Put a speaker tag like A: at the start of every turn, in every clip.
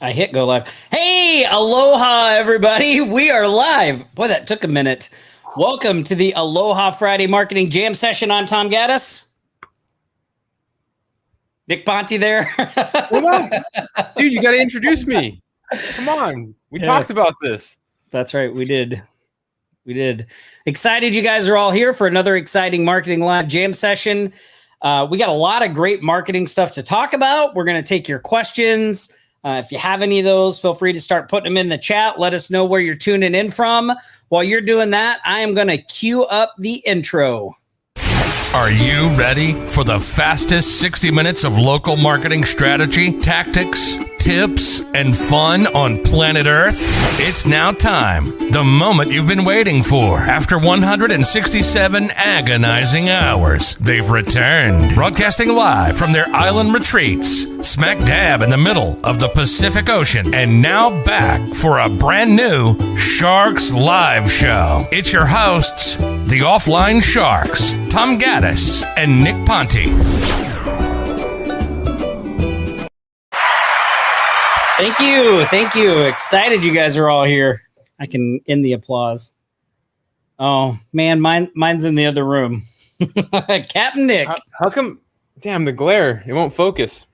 A: I hit go live. Hey, aloha, everybody. We are live. Boy, that took a minute. Welcome to the Aloha Friday Marketing Jam Session. I'm Tom Gaddis. Nick Ponte there.
B: Dude, you got to introduce me. Come on. We talked about this.
A: That's right. We did. Excited you guys are all here for another exciting Marketing Live Jam Session. We got a lot of great marketing stuff to talk about. We're going to take your questions. If you have any of those, feel free to start putting them in the chat. Let us know where you're tuning in from. While you're doing that, I am going to cue up the intro.
C: Are you ready for the fastest 60 minutes of local marketing strategy, tactics, tips, and fun on planet Earth? It's now time. The moment you've been waiting for. After 167 agonizing hours, they've returned. Broadcasting live from their island retreats, smack dab in the middle of the Pacific Ocean, and now back for a brand new Sharks Live show. It's your hosts, the Offline Sharks, Tom Gaddis and Nick Ponte.
A: Thank you. Excited you guys are all here. I can end the applause. Oh man, mine's in the other room. Captain Nick.
B: How come? Damn, the glare. It won't focus.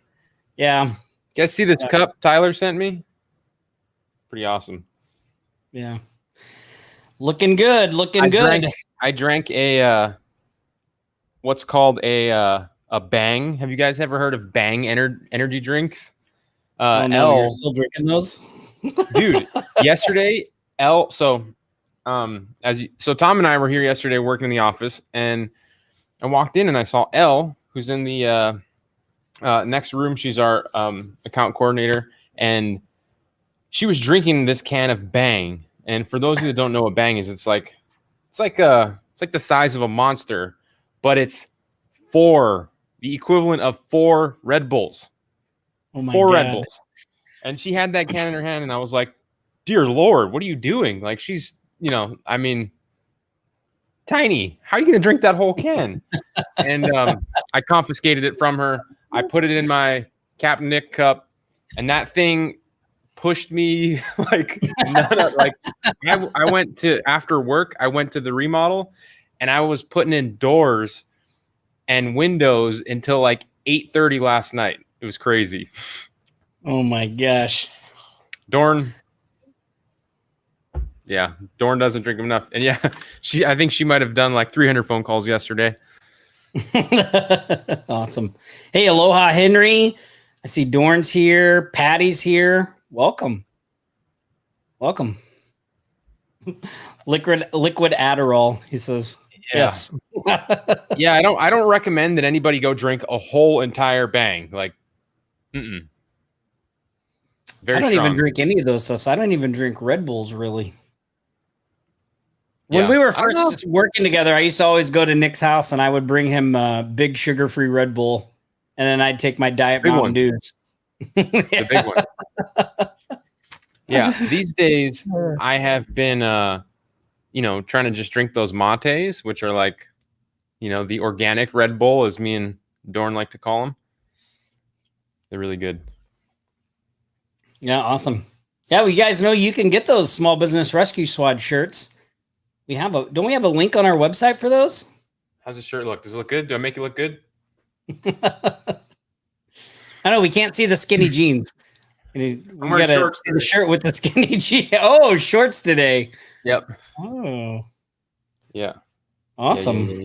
A: Yeah.
B: You guys see this cup Tyler sent me? Pretty awesome.
A: Yeah. Looking good.
B: I drank a what's called a Bang. Have you guys ever heard of Bang energy drinks?
A: You're still drinking those?
B: Dude, yesterday, so Tom and I were here yesterday working in the office, and I walked in and I saw Elle, who's in the next room. She's our account coordinator, and she was drinking this can of Bang. And for those of you that don't know what Bang is, it's like the size of a Monster, but it's the equivalent of 4 Red Bulls.
A: Oh my
B: 4
A: God.
B: Red Bulls. And she had that can in her hand, and I was like, dear Lord, what are you doing? Like, she's, tiny. How are you going to drink that whole can? And I confiscated it from her. I put it in my Captain Nick cup, and that thing pushed me like I went to, after work, I went to the remodel, and I was putting in doors and windows until like 8:30 last night. It was crazy.
A: Oh my gosh.
B: Dorn doesn't drink enough. And yeah, I think she might have done like 300 phone calls yesterday.
A: Awesome. Hey, aloha, Henry. I see Dorn's here. Patty's here. Welcome. Liquid Adderall, he says.
B: Yeah.
A: Yes.
B: Yeah, I don't recommend that anybody go drink a whole entire Bang. Like, very
A: I don't
B: strong.
A: even drink any of those stuff. So I don't even drink Red Bulls, really. When we were first working together, I used to always go to Nick's house, and I would bring him big sugar-free Red Bull, and then I'd take my Diet Mountain Dews.
B: The big one. Yeah, these days I have been, trying to just drink those mates, which are like, the organic Red Bull, as me and Dorn like to call them. They're really good.
A: Yeah, awesome. Yeah, well, you guys know you can get those Small Business Rescue Squad shirts. Don't we have a link on our website for those?
B: How's the shirt look? Does it look good? Do I make it look good?
A: I know we can't see the skinny jeans. We gotta see the shirt with the skinny jeans. Oh, shorts today.
B: Yep.
A: Oh.
B: Yeah.
A: Awesome.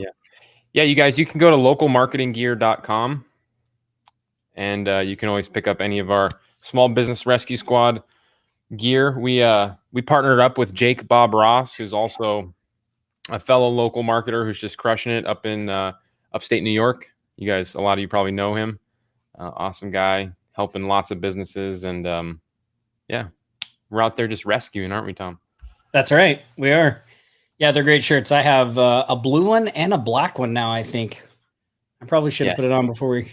B: Yeah, you guys, you can go to localmarketinggear.com, and you can always pick up any of our Small Business Rescue Squad gear. We partnered up with Jake Bob Ross, who's also a fellow local marketer who's just crushing it up in upstate New York. You guys, a lot of you probably know him. Awesome guy, helping lots of businesses, and we're out there just rescuing, aren't we, Tom?
A: That's right, we are. Yeah, they're great shirts. I have a blue one and a black one now. I think I probably should have put it on before we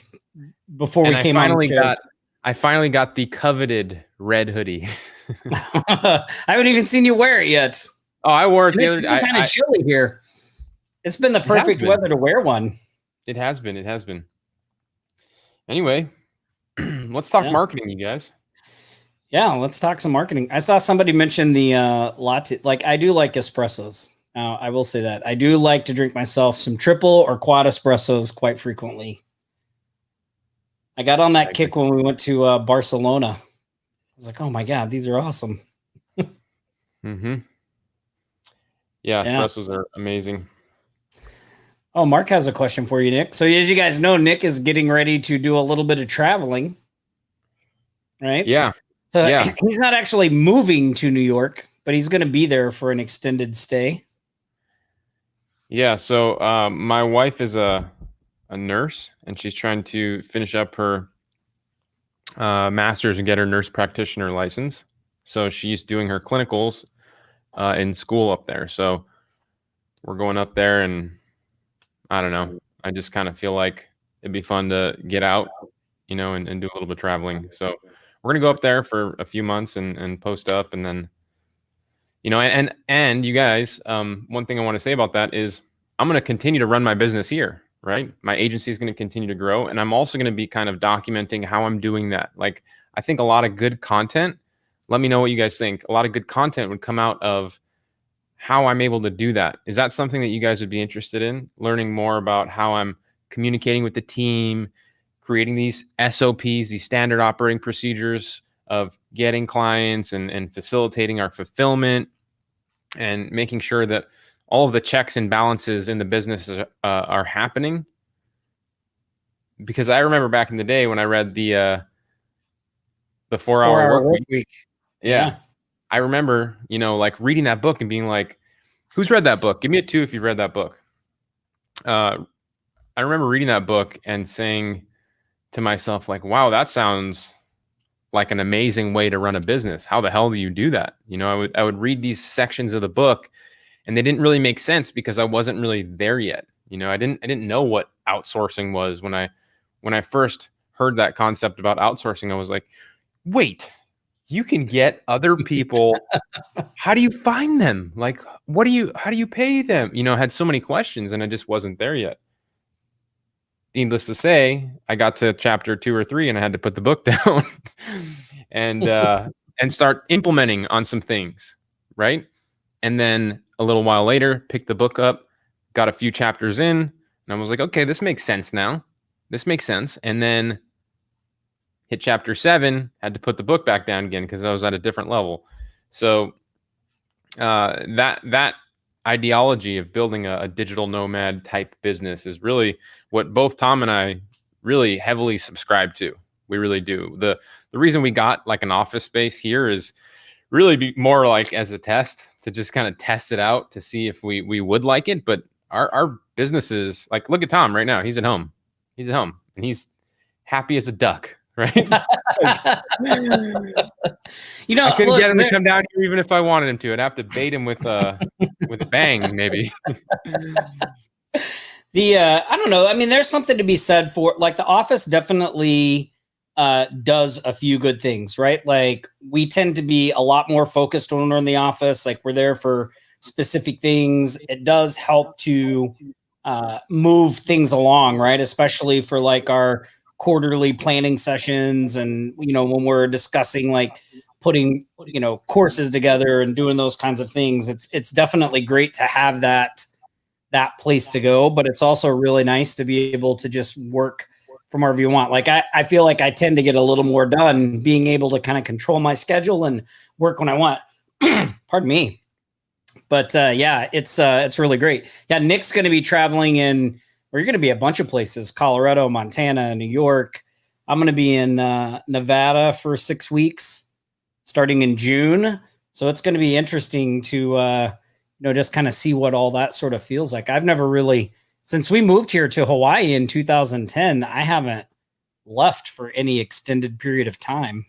A: came on.
B: I finally got the coveted red hoodie.
A: I haven't even seen you wear it yet.
B: Oh, I wore it the other day.
A: It's kind of chilly here. It's been the perfect weather to wear one.
B: It has been. Anyway, let's talk marketing, you guys.
A: Yeah, let's talk some marketing. I saw somebody mention the latte. Like, I do like espressos. Now, I will say that I do like to drink myself some triple or quad espressos quite frequently. I got on that kick when we went to Barcelona. I was like, oh my God, these are awesome.
B: Mm-hmm. Yeah, espressos are amazing.
A: Oh, Mark has a question for you, Nick. So as you guys know, Nick is getting ready to do a little bit of traveling, right?
B: Yeah.
A: So he's not actually moving to New York, but he's going to be there for an extended stay.
B: Yeah. So my wife is a nurse, and she's trying to finish up her master's and get her nurse practitioner license. So she's doing her clinicals in school up there. So we're going up there, and I don't know. I just kind of feel like it'd be fun to get out, and do a little bit of traveling. So we're going to go up there for a few months and post up, and then, and you guys, one thing I want to say about that is I'm going to continue to run my business here, right? My agency is going to continue to grow, and I'm also going to be kind of documenting how I'm doing that. Like, I think a lot of good content, let me know what you guys think. A lot of good content would come out of how I'm able to do that. Is that something that you guys would be interested in? Learning more about how I'm communicating with the team, creating these SOPs, these standard operating procedures of getting clients and facilitating our fulfillment and making sure that all of the checks and balances in the business are happening. Because I remember back in the day when I read the 4-Hour Work Week. Yeah. I remember, like reading that book and being like, who's read that book? Give me a 2 if you've read that book. I remember reading that book and saying to myself, like, wow, that sounds like an amazing way to run a business. How the hell do you do that? I would read these sections of the book, and they didn't really make sense because I wasn't really there yet. I didn't know what outsourcing was. When I first heard that concept about outsourcing, I was like, wait, you can get other people. How do you find them? Like, how do you pay them? I had so many questions, and I just wasn't there yet. Needless to say, I got to chapter 2 or 3 and I had to put the book down and start implementing on some things. Right. And then a little while later, picked the book up, got a few chapters in, and I was like, okay, this makes sense now. This makes sense. And then hit chapter 7, had to put the book back down again because I was at a different level. So that ideology of building a digital nomad type business is really what both Tom and I really heavily subscribe to. We really do. The reason we got like an office space here is really be more like as a test, to just kind of test it out to see if we would like it. But our businesses, like, look at Tom right now. He's at home. He's at home and he's happy as a duck. Right. I couldn't get him to come down here even if I wanted him to. I'd have to bait him with a bang, maybe.
A: I don't know. I mean, there's something to be said for, like, the office definitely does a few good things, right? Like, we tend to be a lot more focused when we're in the office. Like, we're there for specific things. It does help to move things along, right? Especially for like our quarterly planning sessions, and when we're discussing like putting courses together and doing those kinds of things. It's definitely great to have that place to go, but it's also really nice to be able to just work from wherever you want. Like, I feel like I tend to get a little more done being able to kind of control my schedule and work when I want. Pardon me. But yeah, it's really great. Yeah, Nick's going to be traveling in. We're going to be a bunch of places: Colorado, Montana, New York. I'm going to be in Nevada for 6 weeks, starting in June. So it's going to be interesting to, just kind of see what all that sort of feels like. I've never really, since we moved here to Hawaii in 2010, I haven't left for any extended period of time,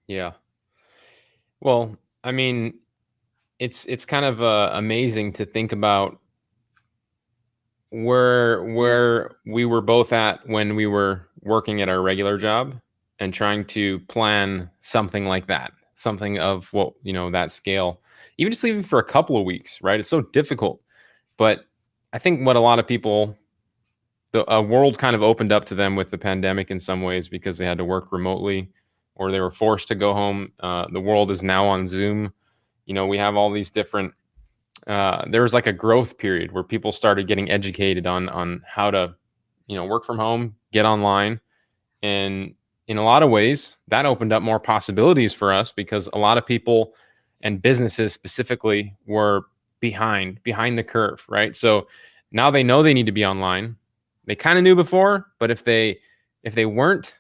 B: Yeah. Well, I mean, it's kind of amazing to think about where we were both at when we were working at our regular job and trying to plan something like that, something of that scale, even for a couple of weeks, right? It's so difficult. But I think what a lot of people a world kind of opened up to them with the pandemic in some ways because they had to work remotely or they were forced to go home. The world is now on Zoom. We have all these different, there was like a growth period where people started getting educated on how to, work from home, get online. And in a lot of ways, that opened up more possibilities for us because a lot of people and businesses specifically were behind the curve, right? So now they know they need to be online. They kind of knew before, but if they weren't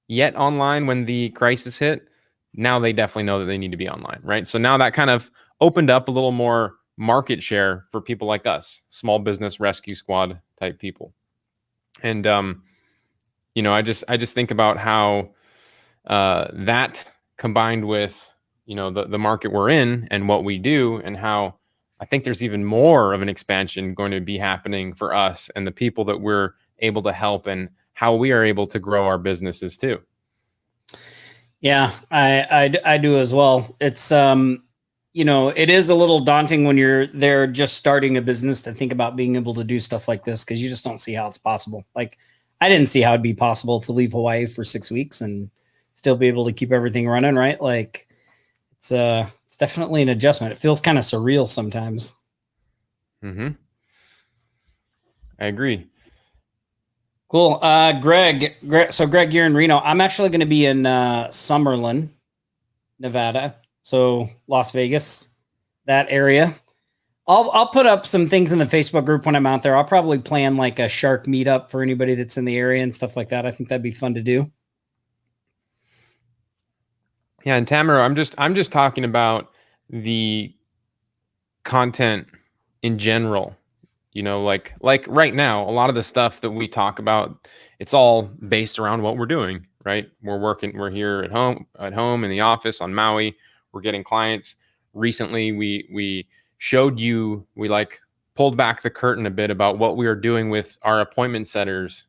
B: yet online when the crisis hit, now they definitely know that they need to be online, right? So now that kind of opened up a little more market share for people like us, small business rescue squad type people. And I just think about how that combined with the market we're in and what we do, and how I think there's even more of an expansion going to be happening for us and the people that we're able to help, and how we are able to grow our businesses too.
A: Yeah, I do as well. It's it is a little daunting when you're there just starting a business to think about being able to do stuff like this, because you just don't see how it's possible. Like, I didn't see how it'd be possible to leave Hawaii for 6 weeks and still be able to keep everything running, right? Like, it's definitely an adjustment. It feels kind of surreal sometimes.
B: Mm-hmm. I agree.
A: Cool. Greg, so Greg, you're in Reno. I'm actually going to be in Summerlin, Nevada. So Las Vegas, that area. I'll put up some things in the Facebook group when I'm out there. I'll probably plan like a shark meetup for anybody that's in the area and stuff like that. I think that'd be fun to do.
B: Yeah, and Tamara, I'm just talking about the content in general. Like right now, a lot of the stuff that we talk about, it's all based around what we're doing, right? We're here at home in the office on Maui. We're getting clients. Recently, we showed you, we pulled back the curtain a bit about what we are doing with our appointment setters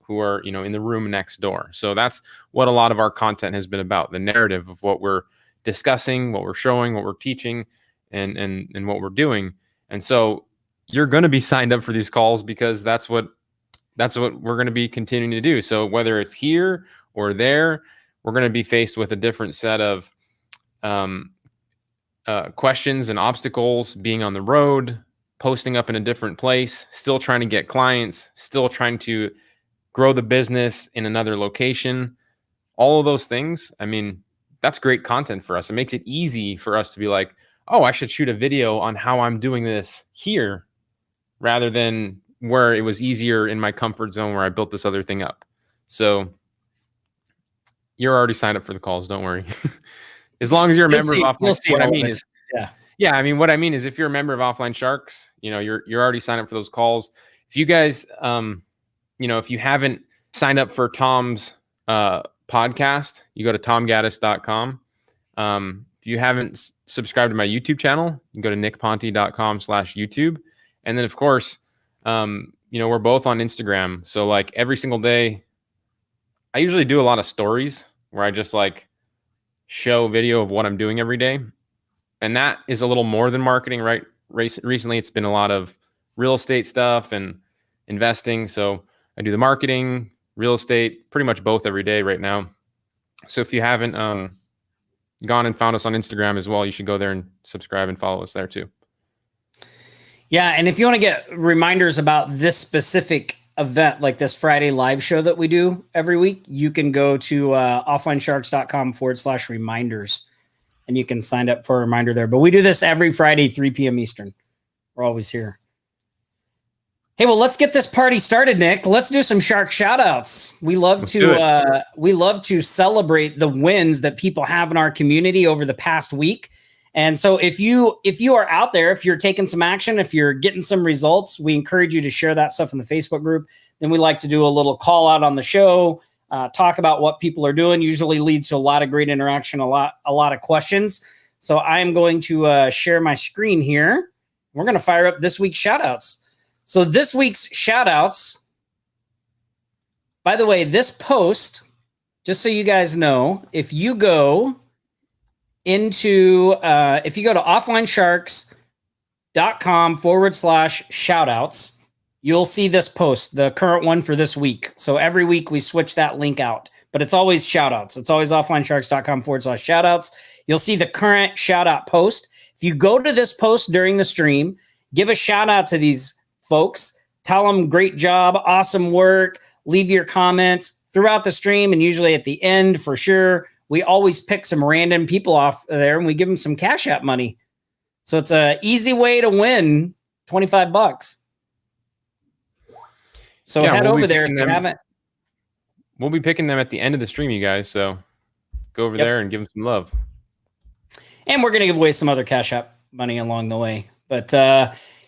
B: who are, in the room next door. So that's what a lot of our content has been about, the narrative of what we're discussing, what we're showing, what we're teaching, and what we're doing. And so you're going to be signed up for these calls because that's what we're going to be continuing to do. So whether it's here or there, we're going to be faced with a different set of questions and obstacles, being on the road, posting up in a different place, still trying to get clients, still trying to grow the business in another location. All of those things, I mean, that's great content for us. It makes it easy for us to be like, oh, I should shoot a video on how I'm doing this here, rather than where it was easier in my comfort zone where I built this other thing up. So you're already signed up for the calls. Don't worry. As long as you're a member of Offline, what I mean is, I mean, what I mean is, if you're a member of Offline Sharks, you're already signed up for those calls. If you guys, if you haven't signed up for Tom's podcast, you go to tomgaddis.com. If you haven't subscribed to my YouTube channel, you can go to nickponte.com/YouTube. And then, of course, we're both on Instagram. So like every single day, I usually do a lot of stories where I just show video of what I'm doing every day. And that is a little more than marketing, right? Recently, it's been a lot of real estate stuff and investing. So I do the marketing, real estate, pretty much both every day right now. So if you haven't gone and found us on Instagram as well, you should go there and subscribe and follow us there too.
A: Yeah, and if you want to get reminders about this specific event, like this Friday live show that we do every week, you can go to offlinesharks.com/reminders, and you can sign up for a reminder there. But we do this every Friday, 3 p.m. Eastern. We're always here. Hey, well, let's get this party started, Nick. Let's do some shark shout outs. We love to celebrate the wins that people have in our community over the past week. And so if you are out there, if you're taking some action, if you're getting some results, we encourage you to share that stuff in the Facebook group. Then we like to do a little call out on the show, talk about what people are doing. Usually leads to a lot of great interaction, a lot of questions. So I'm going to share my screen here. We're going to fire up this week's shout outs. So this week's shout outs, by the way, this post, just so you guys know, if you go to offlinesharks.com/shout outs, you'll see this post, the current one for this week. So every week we switch that link out, but it's always shout outs. It's always offlinesharks.com/shout outs. You'll see the current shout out post. If you go to this post during the stream, give a shout out to these folks, tell them great job, awesome work, leave your comments throughout the stream. And usually at the end, for sure, we always pick some random people off there and we give them some Cash App money. So it's an easy way to win $25. So head over there if you haven't.
B: We'll be picking them at the end of the stream, you guys. So go over there and give them some love.
A: And we're going to give away some other Cash App money along the way. But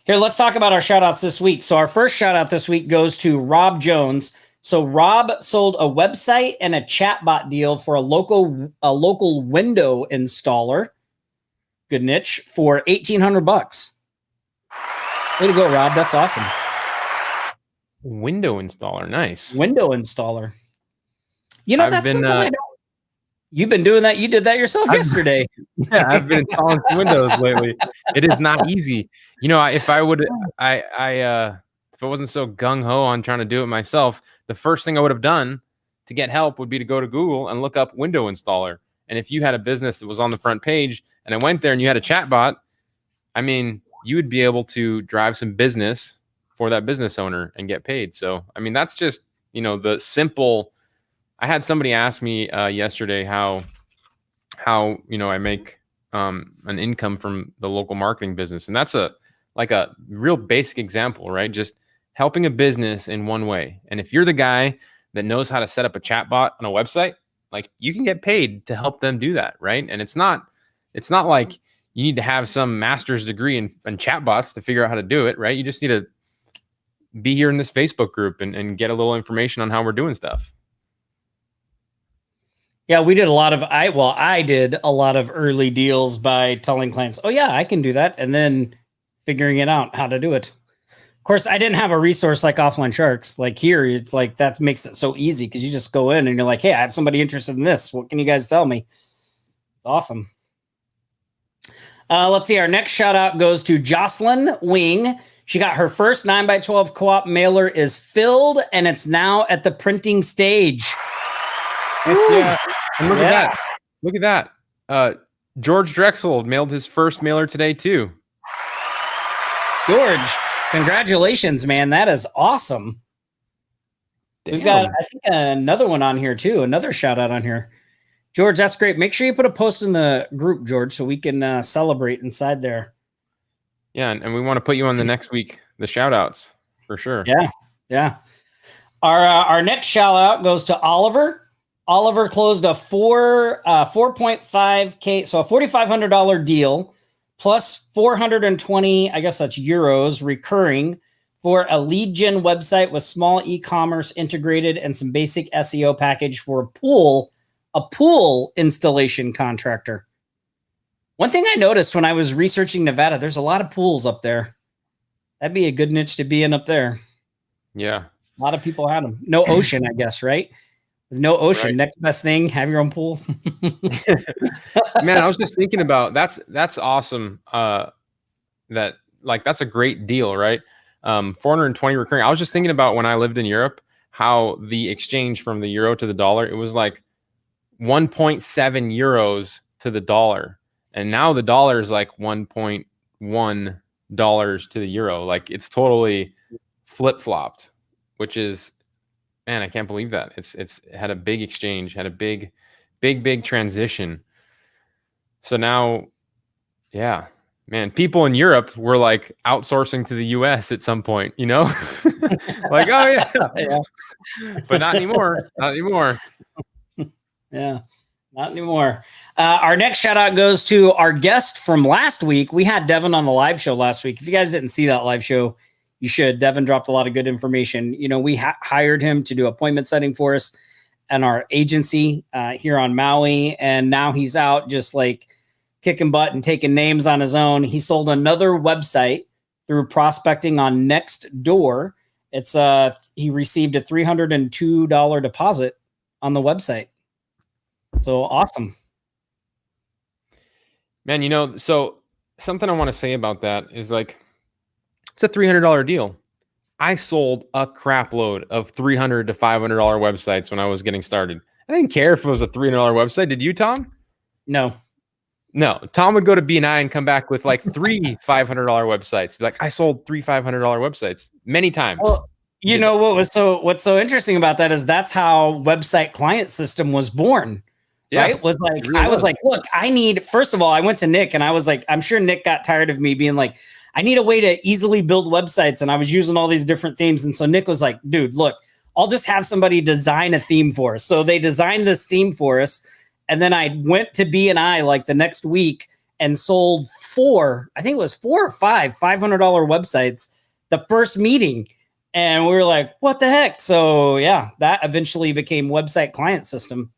A: here, let's talk about our shout outs this week. So our first shout out this week goes to Rob Jones. So Rob sold a website and a chatbot deal for a local window installer. Good niche for $1,800. Way to go, Rob. That's awesome.
B: Window installer. Nice.
A: Window installer. You know,
B: I've
A: that's
B: been,
A: something I don't. You've been doing that. You did that yourself yesterday.
B: Yeah, I've been installing some windows lately. It is not easy. You know, if I wasn't so gung ho on trying to do it myself, the first thing I would have done to get help would be to go to Google and look up window installer. And if you had a business that was on the front page and I went there and you had a chat bot, I mean, you would be able to drive some business for that business owner and get paid. So, I mean, that's just, you know, the simple. I had somebody ask me yesterday how, you know, I make an income from the local marketing business. And that's a real basic example, right? Just helping a business in one way. And if you're the guy that knows how to set up a chat bot on a website, like, you can get paid to help them do that, right? And it's not like you need to have some master's degree in chatbots to figure out how to do it, right? You just need to be here in this Facebook group and get a little information on how we're doing stuff.
A: Yeah, we did I did a lot of early deals by telling clients, oh yeah, I can do that. And then figuring it out how to do it. Of course, I didn't have a resource like Offline Sharks. Like here, it's like that makes it so easy because you just go in and you're like, hey, I have somebody interested in this. What can you guys tell me? It's awesome. Let's see. Our next shout out goes to Jocelyn Wing. She got her first 9x12 co-op mailer is filled and it's now at the printing stage.
B: Yeah. And look at that. Look at that. George Drexel mailed his first mailer today too.
A: George, congratulations, man. That is awesome. Damn. We've got, I think, another one on here too. Another shout out on here. George, that's great. Make sure you put a post in the group, George, so we can celebrate inside there.
B: Yeah, and we want to put you on the next week, the shout outs for sure.
A: Yeah. Our next shout out goes to Oliver. Oliver closed a 4.5K, so a $4,500 deal plus 420, I guess that's euros, recurring for a lead gen website with small e-commerce integrated and some basic SEO package for a pool installation contractor. One thing I noticed when I was researching Nevada, there's a lot of pools up there. That'd be a good niche to be in up there.
B: Yeah.
A: A lot of people had them. No ocean, I guess, right? With no ocean, right. Next best thing, have your own pool.
B: Man, I was just thinking about that's awesome. That's a great deal, right? 420 recurring. I was just thinking about when I lived in Europe, how the exchange from the euro to the dollar, it was like 1.7 euros to the dollar. And now the dollar is like $1.1 to the euro. Like, it's totally flip-flopped, which is, man, I can't believe that. It's had a big exchange, had a big transition. So now, yeah, man, people in Europe were like outsourcing to the US at some point, you know? Like, oh yeah. But not anymore. Not anymore.
A: Yeah, not anymore. Our next shout out goes to our guest from last week. We had Devin on the live show last week. If you guys didn't see that live show, you should. Devin dropped a lot of good information. You know, we hired him to do appointment setting for us and our agency here on Maui. And now he's out just like kicking butt and taking names on his own. He sold another website through prospecting on Nextdoor. It's he received a $302 deposit on the website. So awesome.
B: Man, you know, so something I want to say about that is like, it's a $300 deal. I sold a crap load of $300 to $500 websites when I was getting started. I didn't care if it was a $300 website. Did you, Tom?
A: No.
B: No. Tom would go to BNI and come back with like 3 $500 websites. Be like, I sold 3 $500 websites many times.
A: Well, you know what's so interesting about that is that's how Website Client System was born.
B: Yeah,
A: right? Was like, really I was like, look, first of all, I went to Nick and I was like, I'm sure Nick got tired of me being like, I need a way to easily build websites. And I was using all these different themes. And so Nick was like, dude, look, I'll just have somebody design a theme for us. So they designed this theme for us. And then I went to BNI like the next week and sold 4 or 5 $500 websites the first meeting. And we were like, what the heck? So yeah, that eventually became Website Client System.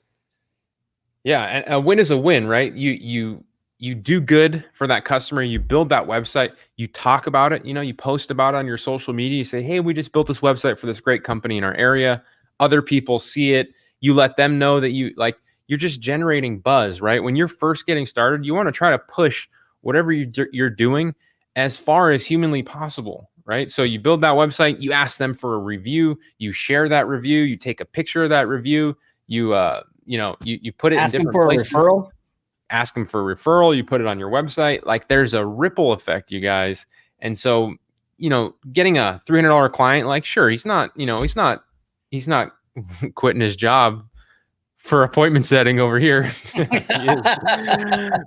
B: Yeah, and a win is a win, right? You do good for that customer. You build that website. You talk about it. You post about it on your social media. You say, "Hey, we just built this website for this great company in our area." Other people see it. You let them know that you're just generating buzz, right? When you're first getting started, you want to try to push whatever you're doing as far as humanly possible, right? So you build that website. You ask them for a review. You share that review. You take a picture of that review. You put it
A: ask
B: in different
A: them for
B: places.
A: A referral.
B: Ask them for a referral. You put it on your website. Like there's a ripple effect, you guys. And so, getting a $300 client, like, sure, he's not quitting his job for appointment setting over here.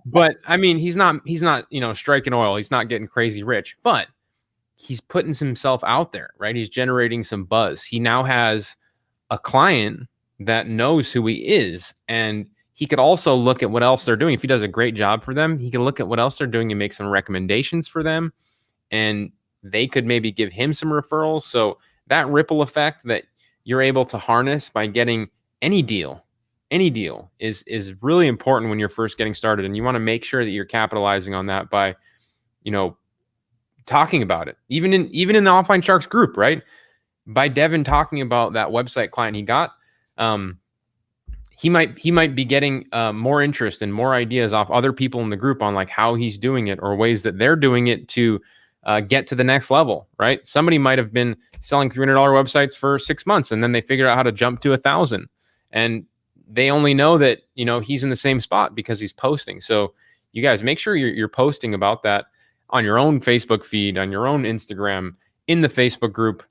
B: But I mean, he's not, striking oil. He's not getting crazy rich, but he's putting himself out there, right? He's generating some buzz. He now has a client that knows who he is, and he could also look at what else they're doing. If he does a great job for them, he can look at what else they're doing and make some recommendations for them, and they could maybe give him some referrals. So that ripple effect that you're able to harness by getting any deal is really important when you're first getting started, and you want to make sure that you're capitalizing on that by talking about it, even in the Offline Sharks group, right? By Devin talking about that website client he got, he might be getting more interest and more ideas off other people in the group on like how he's doing it or ways that they're doing it to get to the next level, right? Somebody might have been selling $300 websites for 6 months, and then they figured out how to jump to 1,000, and they only know that he's in the same spot because he's posting. So you guys make sure you're posting about that on your own Facebook feed, on your own Instagram, in the Facebook group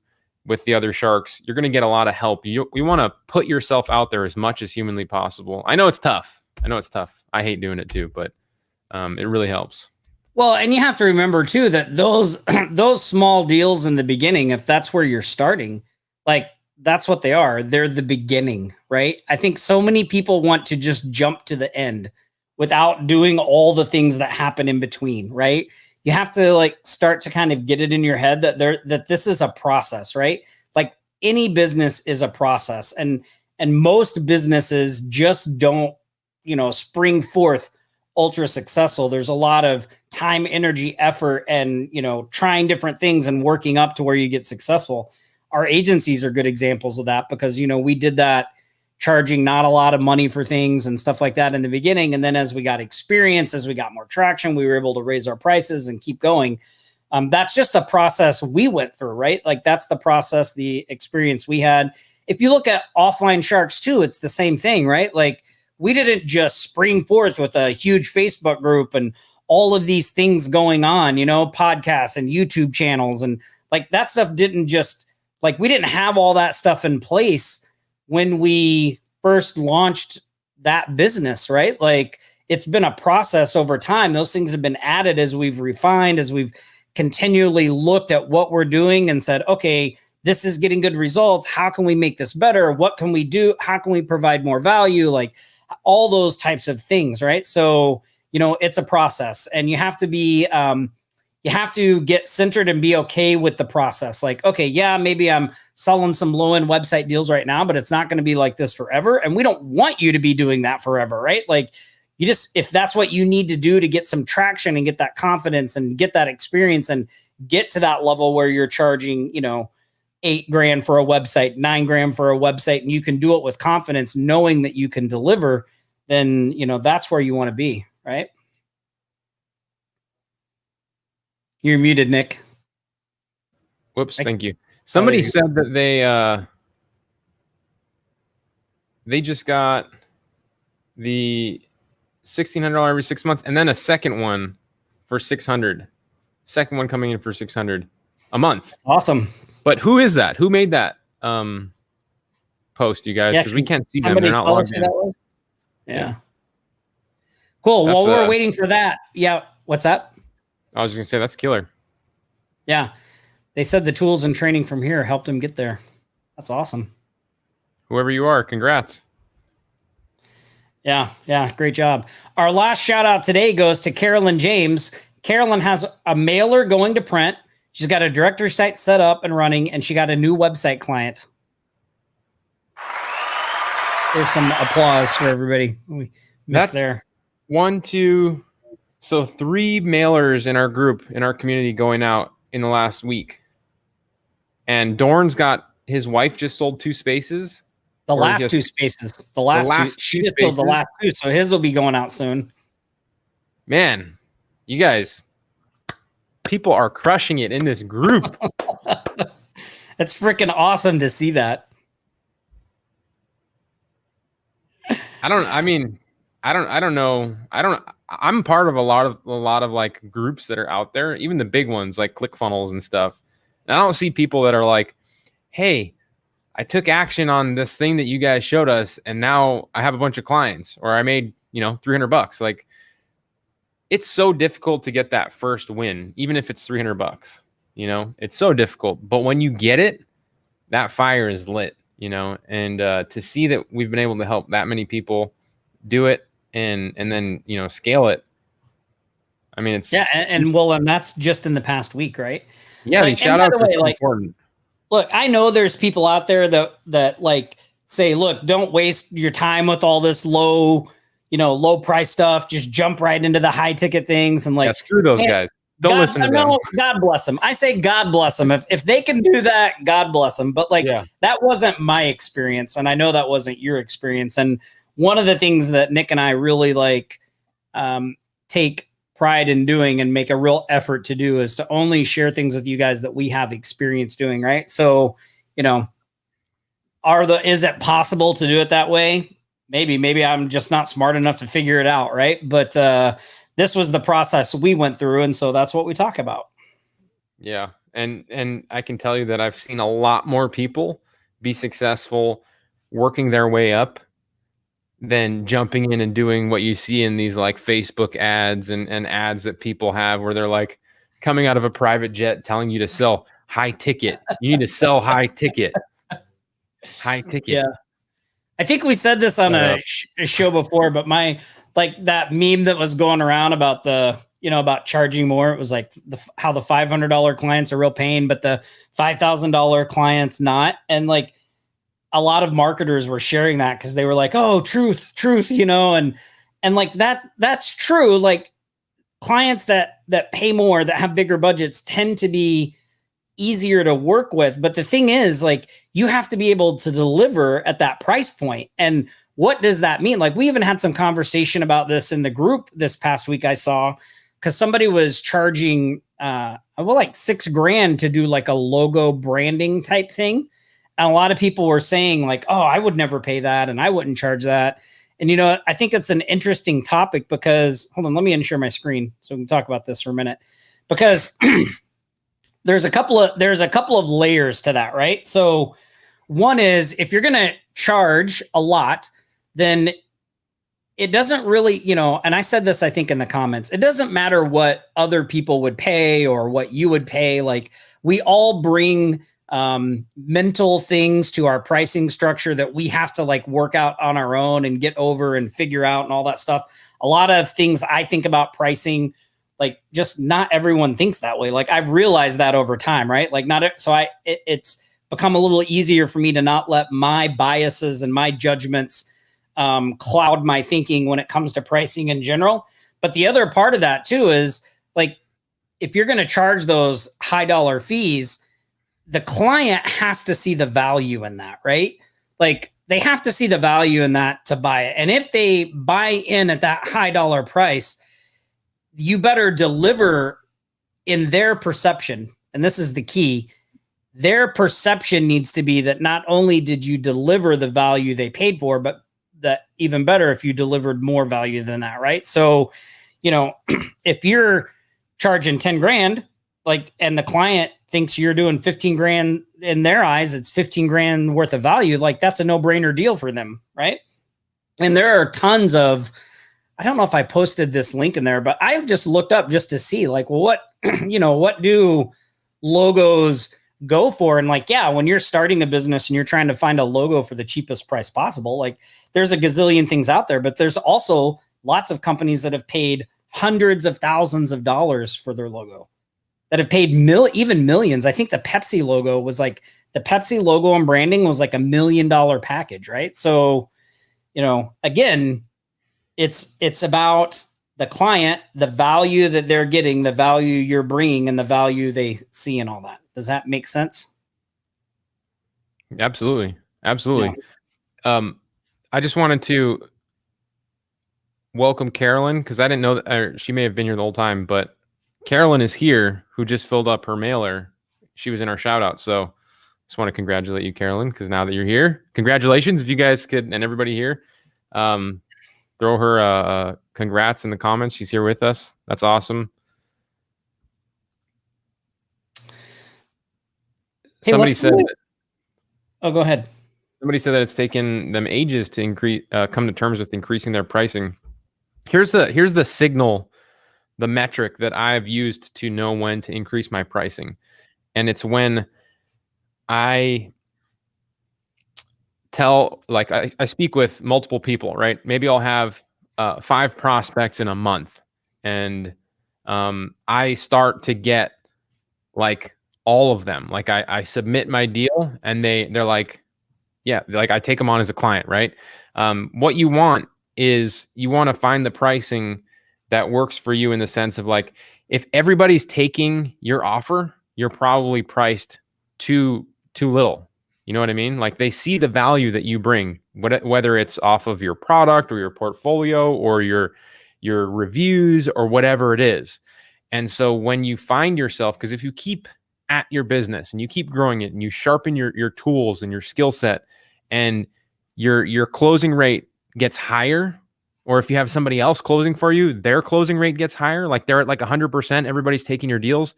B: with the other sharks. You're going to get a lot of help. You want to put yourself out there as much as humanly possible. I know it's tough. I hate doing it too, but it really helps.
A: Well, and you have to remember too that those small deals in the beginning, if that's where you're starting, like that's what they are. They're the beginning, right? I think so many people want to just jump to the end without doing all the things that happen in between, right? You have to like start to kind of get it in your head that this is a process, right? Like any business is a process, and most businesses just don't, spring forth ultra successful. There's a lot of time, energy, effort, and trying different things and working up to where you get successful. Our agencies are good examples of that because we did that charging not a lot of money for things and stuff like that in the beginning. And then as we got experience, as we got more traction, we were able to raise our prices and keep going. That's just the process we went through, right? Like that's the process, the experience we had. If you look at Offline Sharks too, it's the same thing, right? Like we didn't just spring forth with a huge Facebook group and all of these things going on, podcasts and YouTube channels. And like that stuff didn't just like, we didn't have all that stuff in place when we first launched that business, right? Like it's been a process over time. Those things have been added as we've refined, as we've continually looked at what we're doing and said, okay, this is getting good results. How can we make this better? What can we do? How can we provide more value? Like all those types of things, right? So, it's a process, and you have to be, you have to get centered and be okay with the process. Like, okay, yeah, maybe I'm selling some low-end website deals right now, but it's not going to be like this forever. And we don't want you to be doing that forever, right? Like if that's what you need to do to get some traction and get that confidence and get that experience and get to that level where you're charging, $8,000 for a website, $9,000 for a website, and you can do it with confidence, knowing that you can deliver, then, that's where you want to be, right? You're muted, Nick.
B: Whoops. Thank you. Somebody said that they just got the $1,600 every 6 months, and then a second one for $600. Second one coming in for $600 a month.
A: That's awesome.
B: But who is that? Who made that post, you guys? Because we can't see them. They're not logged in.
A: Yeah. Cool.
B: That's,
A: while we're waiting for that, yeah. What's that?
B: I was just gonna say that's killer.
A: Yeah. They said the tools and training from here helped him get there. That's awesome.
B: Whoever you are, congrats.
A: Yeah. Great job. Our last shout out today goes to Carolyn James. Carolyn has a mailer going to print. She's got a directory site set up and running, and she got a new website client. There's some applause for everybody. We missed there.
B: 1, 2, so 3 mailers in our group, in our community, going out in the last week. And Dorn's got his wife just sold 2 spaces.
A: The last 2 spaces. The last 2. She just sold the last 2, so his will be going out soon.
B: Man, you guys, people are crushing it in this group.
A: It's freaking awesome to see that.
B: I'm part of a lot of like groups that are out there, even the big ones like ClickFunnels and stuff. And I don't see people that are like, hey, I took action on this thing that you guys showed us, and now I have a bunch of clients, or I made, $300. Like, it's so difficult to get that first win, even if it's $300. It's so difficult. But when you get it, that fire is lit. And to see that we've been able to help that many people do it and then, scale it. I mean, it's
A: and that's just in the past week, right?
B: Yeah.
A: Like,
B: shout out to
A: important. Look, I know there's people out there that like say, look, don't waste your time with all this low price stuff. Just jump right into the high ticket things and like,
B: screw those guys. Don't listen to them.
A: God bless them. I say God bless them. If they can do that, God bless them. But that wasn't my experience, and I know that wasn't your experience. And one of the things that Nick and I really take pride in doing and make a real effort to do is to only share things with you guys that we have experience doing. Right? So, is it possible to do it that way? Maybe I'm just not smart enough to figure it out. Right? But this was the process we went through, and so that's what we talk about.
B: Yeah, and I can tell you that I've seen a lot more people be successful working their way up than jumping in and doing what you see in these like Facebook ads and ads that people have where they're like coming out of a private jet telling you to sell high ticket. You need to sell high ticket. High ticket.
A: Yeah. I think we said this on a show before, but that meme that was going around about about charging more. It was like how the $500 clients are real pain, but the $5,000 clients not. And like a lot of marketers were sharing that because they were like, oh, truth, and like that's true. Like clients that pay more, that have bigger budgets tend to be easier to work with. But the thing is, like, you have to be able to deliver at that price point. And what does that mean? Like, we even had some conversation about this in the group this past week. I saw because somebody was charging like $6,000 to do like a logo branding type thing. And a lot of people were saying like, oh, I would never pay that and I wouldn't charge that. And, I think it's an interesting topic because, hold on, let me unshare my screen so we can talk about this for a minute, because there's a couple of layers to that, right? So one is if you're going to charge a lot, then it doesn't really, and I said this, I think in the comments, it doesn't matter what other people would pay or what you would pay. Like, we all bring mental things to our pricing structure that we have to like work out on our own and get over and figure out and all that stuff. A lot of things I think about pricing, like, just not everyone thinks that way. Like, I've realized that over time, right? Like, it's become a little easier for me to not let my biases and my judgments cloud my thinking when it comes to pricing in general. But the other part of that too is like, if you're going to charge those high dollar fees, the client has to see the value in that, right? Like, they have to see the value in that to buy it. And if they buy in at that high dollar price, you better deliver in their perception. And this is the key. their perception needs to be that not only did you deliver the value they paid for, but that even better if you delivered more value than that, right? So, if you're charging 10 grand, like, and the client thinks you're doing 15 grand in their eyes, it's 15 grand worth of value. Like, that's a no-brainer deal for them, right? And there are tons of, I don't know if I posted this link in there, but I just looked up just to see, like, well, what, what do logos go for? And like, yeah, when you're starting a business and you're trying to find a logo for the cheapest price possible, like, there's a gazillion things out there, but there's also lots of companies that have paid hundreds of thousands of dollars for their logo, that have paid even millions. I think the Pepsi logo was like, the Pepsi logo and branding was like $1 million package, right? So, again, it's about the client, the value that they're getting, the value you're bringing, and the value they see and all that. Does that make sense?
B: Absolutely. Yeah. I just wanted to welcome Carolyn, because I didn't know that she may have been here the whole time, but Carolyn is here, who just filled up her mailer. She was in our shout out. So just want to congratulate you, Carolyn, because now that you're here, congratulations. If you guys could, and everybody here, throw her congrats in the comments. She's here with us. That's awesome.
A: Hey,
B: Somebody said that,
A: oh, go ahead.
B: Somebody said that it's taken them ages to come to terms with increasing their pricing. Here's the signal, the metric that I've used to know when to increase my pricing. And it's when I tell, like, I speak with multiple people, right? Maybe I'll have 5 prospects in a month, and I start to get like all of them. Like, I submit my deal, and they're like, yeah, like, I take them on as a client, right? What you want is, you want to find the pricing that works for you, in the sense of, like, if everybody's taking your offer, you're probably priced too little. You know what I mean? Like, they see the value that you bring, whether it's off of your product or your portfolio or your reviews or whatever it is. And so when you find yourself, because if you keep at your business and you keep growing it and you sharpen your tools and your skill set, and your closing rate gets higher, or if you have somebody else closing for you, their closing rate gets higher, like they're at like 100%, everybody's taking your deals,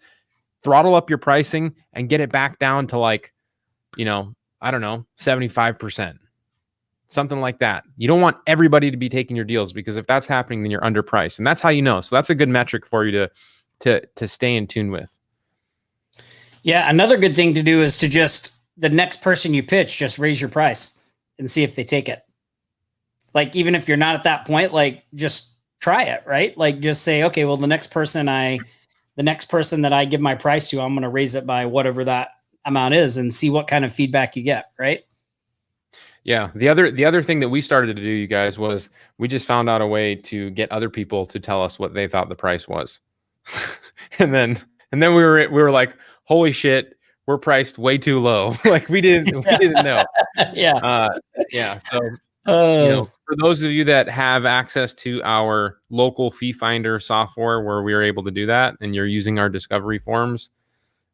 B: throttle up your pricing and get it back down to, like, I don't know, 75%, something like that. You don't want everybody to be taking your deals, because if that's happening, then you're underpriced. And that's how you know. So that's a good metric for you to stay in tune with.
A: Yeah. Another good thing to do is to just, the next person you pitch, just raise your price and see if they take it. Like, even if you're not at that point, like, just try it, right? Like, just say, okay, well, the next person that I give my price to, I'm going to raise it by whatever that amount is, and see what kind of feedback you get, right?
B: Yeah. The other thing that we started to do, you guys, was we just found out a way to get other people to tell us what they thought the price was. and then we were like, holy shit, we're priced way too low. Like, we didn't know.
A: Yeah.
B: Yeah. So, for those of you that have access to our local fee finder software, where we are able to do that, and you're using our discovery forms,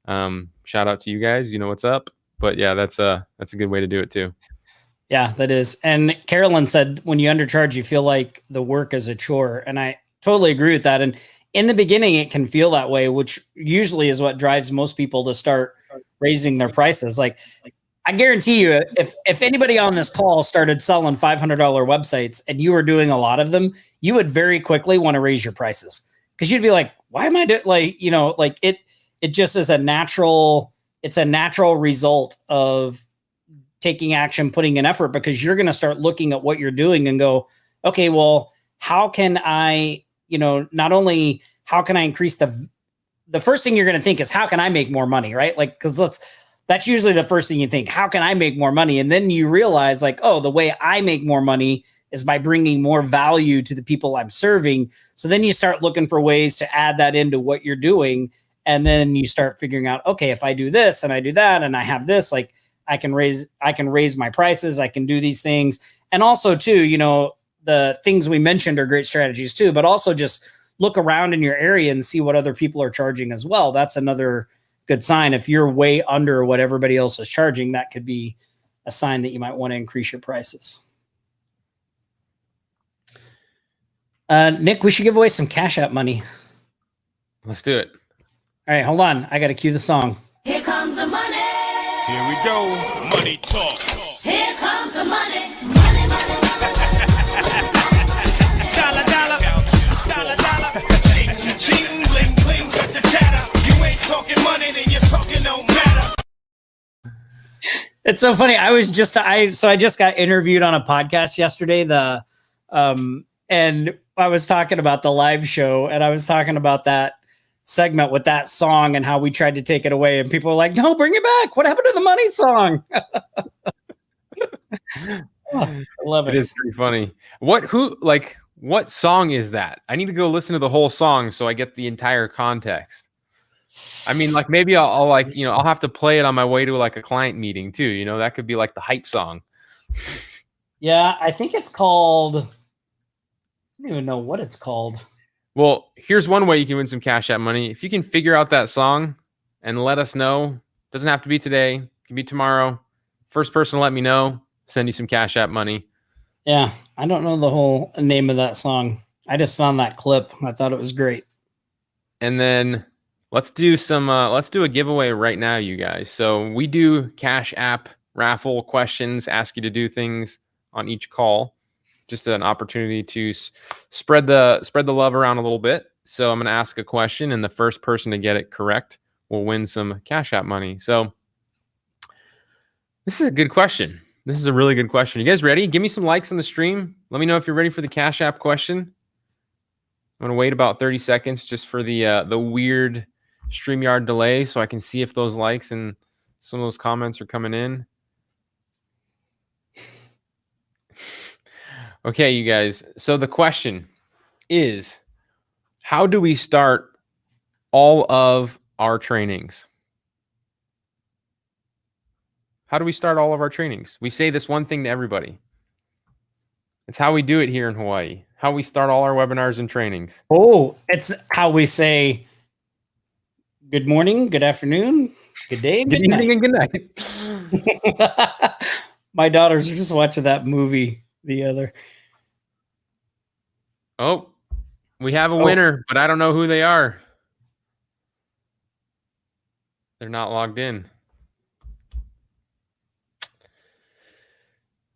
B: shout out to you guys. You know what's up. But yeah, that's a good way to do it too.
A: Yeah, that is. And Carolyn said, when you undercharge, you feel like the work is a chore. And I totally agree with that. And in the beginning, it can feel that way, which usually is what drives most people to start raising their prices. Like, I guarantee you, if anybody on this call started selling $500 websites and you were doing a lot of them, you would very quickly want to raise your prices, because you'd be like, why am I doing, like, it just is it's a natural result of taking action, putting in effort, because you're going to start looking at what you're doing and go, okay, well, how can I, not only how can I increase the first thing you're going to think is, how can I make more money? Right? Like, cause that's usually the first thing you think, how can I make more money? And then you realize, like, oh, the way I make more money is by bringing more value to the people I'm serving. So then you start looking for ways to add that into what you're doing. And then you start figuring out, okay, if I do this and I do that, and I have this, like, I can raise my prices. I can do these things. And also too, the things we mentioned are great strategies too, but also just look around in your area and see what other people are charging as well. That's another good sign. If you're way under what everybody else is charging, that could be a sign that you might want to increase your prices. Nick, we should give away some Cash App money.
B: Let's do it.
A: All right, hold on. I got to cue the song.
D: Here comes the money.
E: Here we go. Money talk.
D: Here comes the money. Money, money, money.
E: Dollar, dollar. Dollar, dollar. Cheating, cheating, bling, bling, cut the chatter. You ain't talking money, then you're talking no matter.
A: It's so funny. I just got interviewed on a podcast yesterday. And I was talking about the live show, and I was talking about that segment with that song and how we tried to take it away, and people were like, "No, bring it back. What happened to the money song?" Oh, I love it.
B: It is pretty funny. What song is that? I need to go listen to the whole song so I get the entire context. I mean, like maybe I'll have to play it on my way to like a client meeting too. You know, that could be like the hype song.
A: Yeah, I think it's called. I don't even know what it's called.
B: Well, here's one way you can win some Cash App money. If you can figure out that song and let us know, doesn't have to be today, it can be tomorrow. First person to let me know, send you some Cash App money.
A: Yeah, I don't know the whole name of that song. I just found that clip. I thought it was great.
B: And then let's do a giveaway right now, you guys. So we do Cash App raffle questions, ask you to do things on each call. Just an opportunity to spread the love around a little bit. So I'm going to ask a question, and the first person to get it correct will win some Cash App money. So this is a good question. This is a really good question. You guys ready? Give me some likes on the stream. Let me know if you're ready for the Cash App question. I'm going to wait about 30 seconds just for the weird StreamYard delay so I can see if those likes and some of those comments are coming in. Okay, you guys. So the question is, how do we start all of our trainings? How do we start all of our trainings? We say this one thing to everybody. It's how we do it here in Hawaii. How we start all our webinars and trainings.
A: Oh, it's how we say good morning, good afternoon, good day,
B: Good evening and good night.
A: My daughters are just watching that movie the other.
B: Oh, we have a winner, but I don't know who they are. They're not logged in.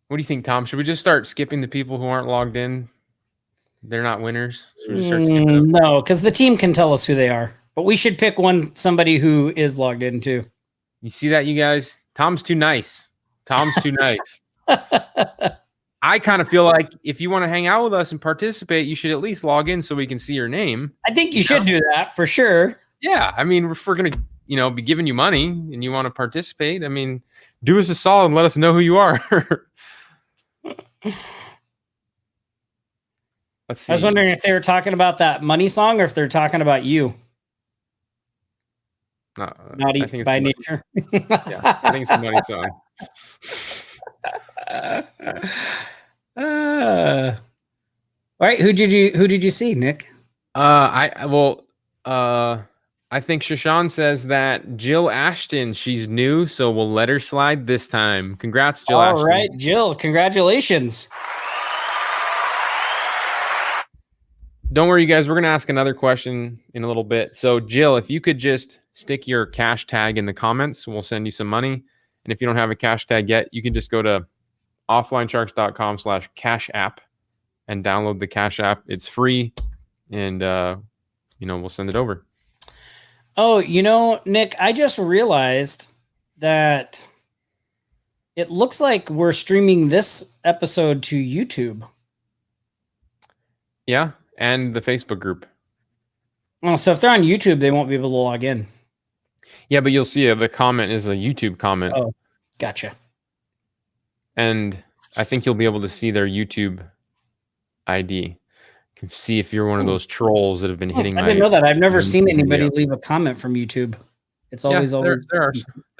B: What do you think, Tom? Should we just start skipping the people who aren't logged in? They're not winners. Should we just start skipping them?
A: No, because the team can tell us who they are. But we should pick somebody who is logged in too.
B: You see that, you guys? Tom's too nice. Tom's too nice. I kind of feel like if you want to hang out with us and participate, you should at least log in so we can see your name.
A: I think you should do that for sure.
B: Yeah. I mean, if we're going to, be giving you money and you want to participate, I mean, do us a solid and let us know who you are. Let's see.
A: I was wondering if they were talking about that money song or if they're talking about you. Naughty by nature.
B: Yeah, I think it's a money song.
A: All right, who did you see, Nick?
B: I think Shashan says that Jill Ashton, she's new, so we'll let her slide this time. Congrats, Jill Ashton.
A: All right, Jill, congratulations.
B: Don't worry, you guys. We're going to ask another question in a little bit. So, Jill, if you could just stick your cash tag in the comments, we'll send you some money. And if you don't have a cash tag yet, you can just go to offlinesharks.com/cash app and download the Cash App. It's free, and we'll send it over.
A: Oh, Nick, I just realized that it looks like we're streaming this episode to YouTube.
B: Yeah, and the Facebook group.
A: Oh, so if they're on YouTube, they won't be able to log in.
B: Yeah, but you'll see the comment is a YouTube comment.
A: Oh, gotcha.
B: And I think you'll be able to see their YouTube ID. You can see if you're one of those trolls that have been hitting.
A: I didn't know that. I've never seen anybody leave a comment from YouTube. It's always
B: there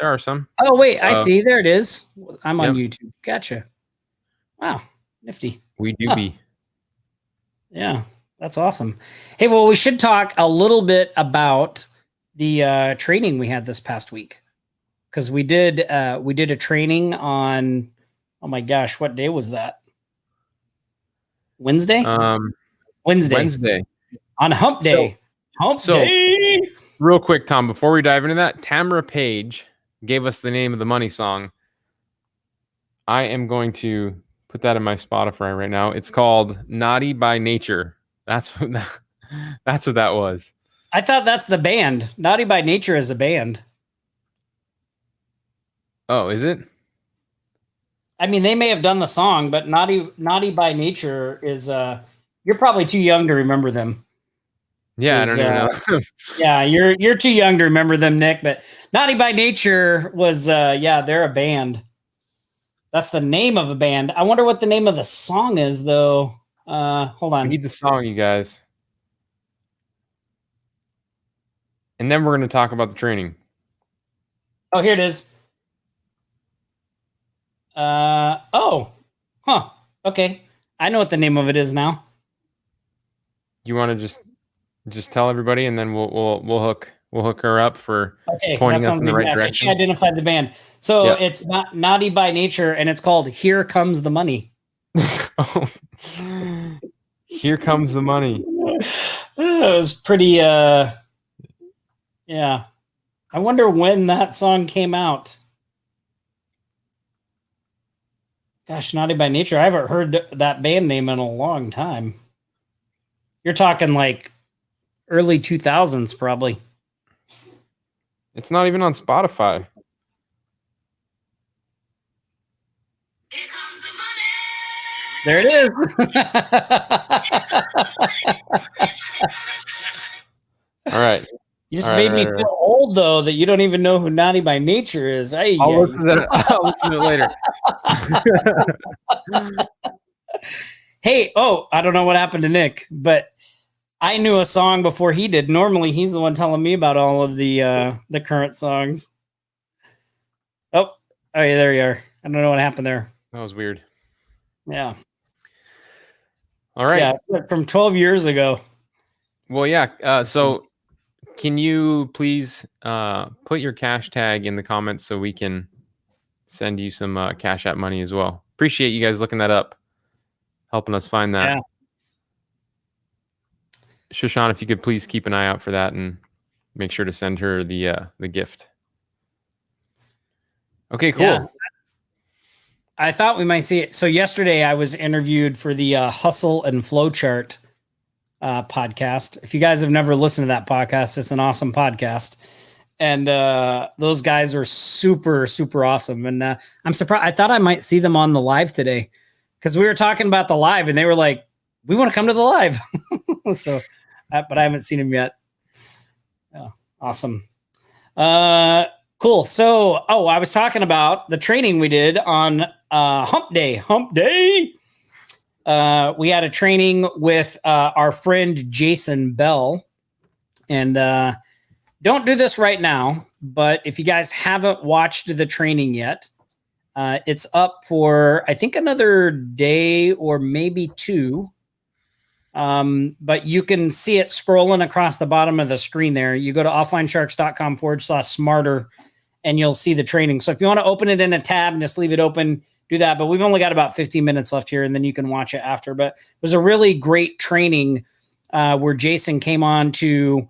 B: are some.
A: Oh wait, I see. There it is. I'm on YouTube. Gotcha. Wow, nifty.
B: We do be.
A: Yeah, that's awesome. Hey, well, we should talk a little bit about the training we had this past week, because we did a training on, oh my gosh, what day was that? Wednesday.
B: Wednesday
A: On Hump Day.
B: So-
A: Day.
B: Real quick, Tom, before we dive into that, Tamara Page gave us the name of the money song. I am going to put that in my Spotify right now. It's called Naughty by Nature. That's what that was.
A: I thought that's the band. Naughty by Nature is a band.
B: Oh, is it?
A: I mean, they may have done the song, but Naughty by Nature is you're probably too young to remember them.
B: Yeah, I
A: Is,
B: don't even know.
A: Yeah, you're too young to remember them, Nick, but Naughty by Nature was they're a band. That's the name of a band. I wonder what the name of the song is though. Hold
B: We
A: on.
B: need the song, you guys. And then we're going to talk about the training.
A: Oh, here it is. Okay. I know what the name of it is now.
B: You want to just tell everybody, and then we'll hook her up for
A: Okay,
B: pointing
A: that
B: us
A: sounds
B: in the
A: good.
B: right
A: Yeah,
B: direction.
A: she identified the band. So
B: Yeah.
A: it's not Naughty by Nature, and it's called Here Comes the Money.
B: Oh. Here comes the money.
A: It was pretty yeah. I wonder when that song came out. Gosh, Naughty by Nature. I haven't heard that band name in a long time. You're talking like early 2000s, probably.
B: It's not even on Spotify.
A: There it is.
B: All right.
A: You just
B: All
A: made
B: right,
A: me
B: all right,
A: feel old, though, that you don't even know who Naughty by Nature is.
B: I'll listen to it later.
A: Hey, I don't know what happened to Nick, but I knew a song before he did. Normally, he's the one telling me about all of the current songs. Oh, yeah, there you are. I don't know what happened there.
B: That was weird.
A: Yeah.
B: All right.
A: Yeah, it's like from 12 years ago.
B: Well, yeah. So can you please put your cash tag in the comments so we can send you some Cash App money as well? Appreciate you guys looking that up, helping us find that.
A: Yeah.
B: Shoshan, if you could please keep an eye out for that and make sure to send her the gift. Okay, cool.
A: Yeah. I thought we might see it. So yesterday I was interviewed for the Hustle and Flowchart podcast. If you guys have never listened to that podcast, it's an awesome podcast. And those guys are super, super awesome. And I'm surprised. I thought I might see them on the live today because we were talking about the live and they were like, we want to come to the live. So, but I haven't seen them yet. Oh, awesome. Cool. So, I was talking about the training we did on Hump Day. We had a training with our friend Jason Bell. And don't do this right now, but if you guys haven't watched the training yet, it's up for, I think, another day or maybe two. But you can see it scrolling across the bottom of the screen there. You go to offlinesharks.com/smarter and you'll see the training. So if you want to open it in a tab and just leave it open, do that. But we've only got about 15 minutes left here and then you can watch it after. But it was a really great training where Jason came on to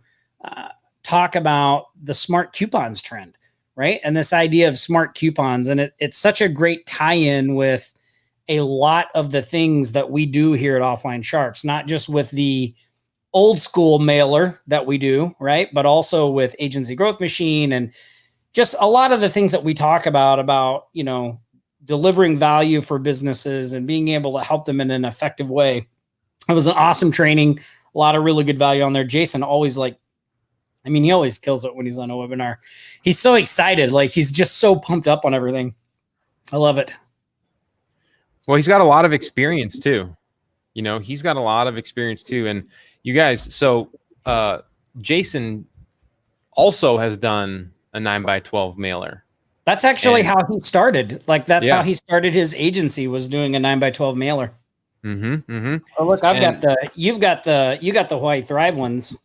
A: talk about the smart coupons trend, right? And this idea of smart coupons. And it's such a great tie-in with a lot of the things that we do here at Offline Sharks, not just with the old school mailer that we do, right? But also with Agency Growth Machine and just a lot of the things that we talk about, delivering value for businesses and being able to help them in an effective way. It was an awesome training, a lot of really good value on there. Jason always he always kills it when he's on a webinar. He's so excited. He's just so pumped up on everything. I love it.
B: Well, he's got a lot of experience too. He's got a lot of experience too. And you guys, so Jason also has done a 9x12 mailer.
A: That's actually how he started. That's
B: Yeah.
A: how he started his agency, was doing a 9x12 mailer.
B: Mm-hmm. Mm-hmm.
A: Oh, look, you got the Hawaii Thrive ones.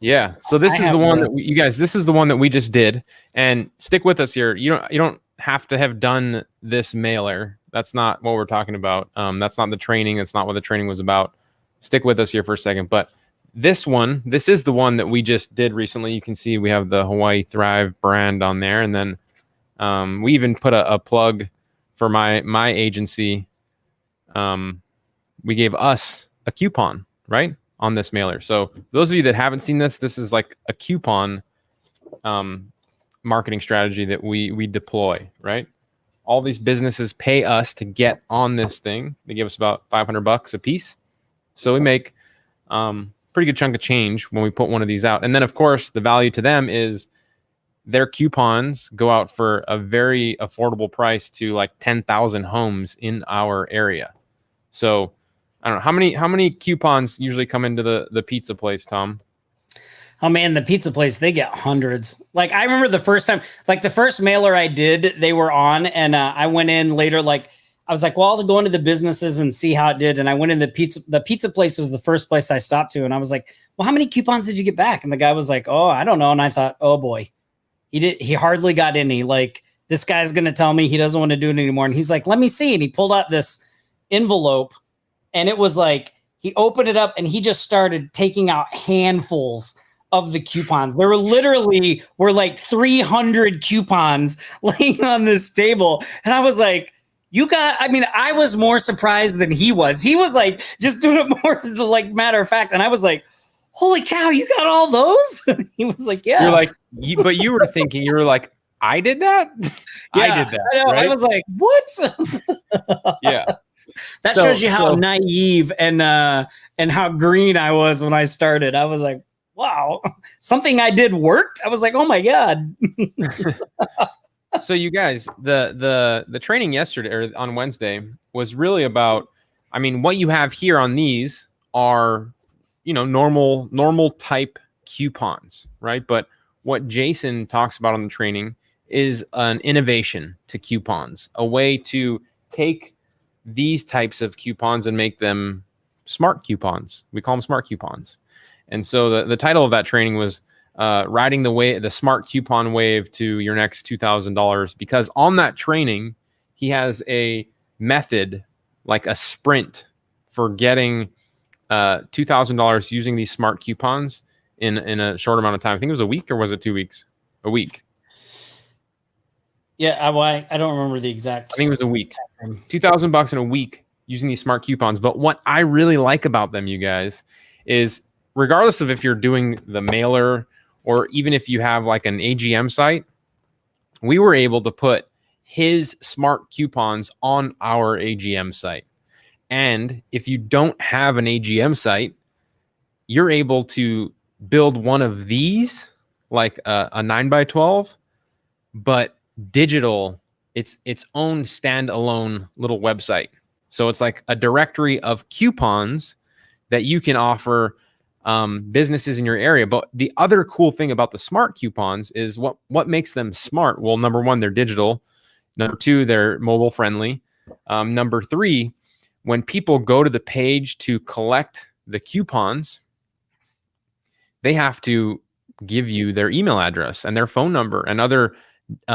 B: Yeah. So this
A: I
B: is
A: have
B: the one
A: the-
B: that you guys, this is the one that we just did, and stick with us here. You don't have to have done this mailer. That's not what we're talking about. That's not the training. That's not what the training was about. Stick with us here for a second. But this is the one that we just did recently. You can see we have the Hawaii Thrive brand on there. And then we even put a plug for my agency. We gave us a coupon, right, on this mailer. So those of you that haven't seen this is like a coupon marketing strategy that we deploy, right? All these businesses pay us to get on this thing. They give us about $500 a piece. So we make pretty good chunk of change when we put one of these out. And then of course the value to them is their coupons go out for a very affordable price to like 10,000 homes in our area. So I don't know how many coupons usually come into the pizza place, Tom.
A: Oh man, the pizza place, they get hundreds. Like I remember the first time, like the first mailer I did, they were on, and I went in later, like I was like, well, I'll go into the businesses and see how it did. And I went in the pizza place was the first place I stopped to. And I was like, well, how many coupons did you get back? And the guy was like, oh, I don't know. And I thought, oh boy, he hardly got any. Like this guy's going to tell me he doesn't want to do it anymore. And he's like, let me see. And he pulled out this envelope, and it was like, he opened it up and he just started taking out handfuls of the coupons. There were like 300 coupons laying on this table. And I was like, I was more surprised than he was. He was like, just doing it more as the like matter of fact. And I was like, holy cow, you got all those? He was like, yeah.
B: You're like, but you were thinking, you were like, I did that? I did that.
A: I know.
B: Right?
A: I was like, what?
B: Yeah.
A: That shows you how naive and how green I was when I started. I was like, wow, something I did worked. I was like, oh my God.
B: So you guys, the training yesterday or on Wednesday was really about, I mean, what you have here on these are, normal type coupons, right? But what Jason talks about on the training is an innovation to coupons, a way to take these types of coupons and make them smart coupons. We call them smart coupons. And so the title of that training was riding the smart coupon wave to your next $2,000, because on that training, he has a method, like a sprint for getting $2,000 using these smart coupons in a short amount of time. I think it was a week, or was it 2 weeks? A week.
A: Yeah, I don't remember the exact.
B: I think it was a week. $2,000 in a week using these smart coupons. But what I really like about them, you guys, is regardless of if you're doing the mailer or even if you have like an AGM site, we were able to put his smart coupons on our AGM site. And if you don't have an AGM site, you're able to build one of these, like a 9x12, but digital. It's its own standalone little website. So it's like a directory of coupons that you can offer businesses in your area. But the other cool thing about the smart coupons is what makes them smart. Well, number one, they're digital. Number two, they're mobile friendly. Number three, when people go to the page to collect the coupons, they have to give you their email address and their phone number and other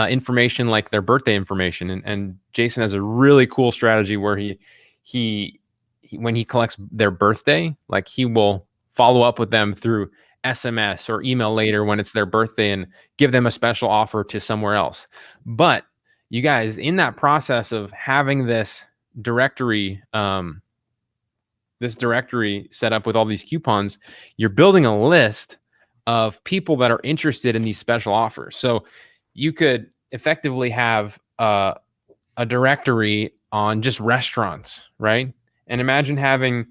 B: information, like their birthday information. And Jason has a really cool strategy where he when he collects their birthday, like he will follow up with them through SMS or email later when it's their birthday and give them a special offer to somewhere else. But you guys, in that process of having this directory set up with all these coupons, you're building a list of people that are interested in these special offers. So you could effectively have a directory on just restaurants, right? And imagine having,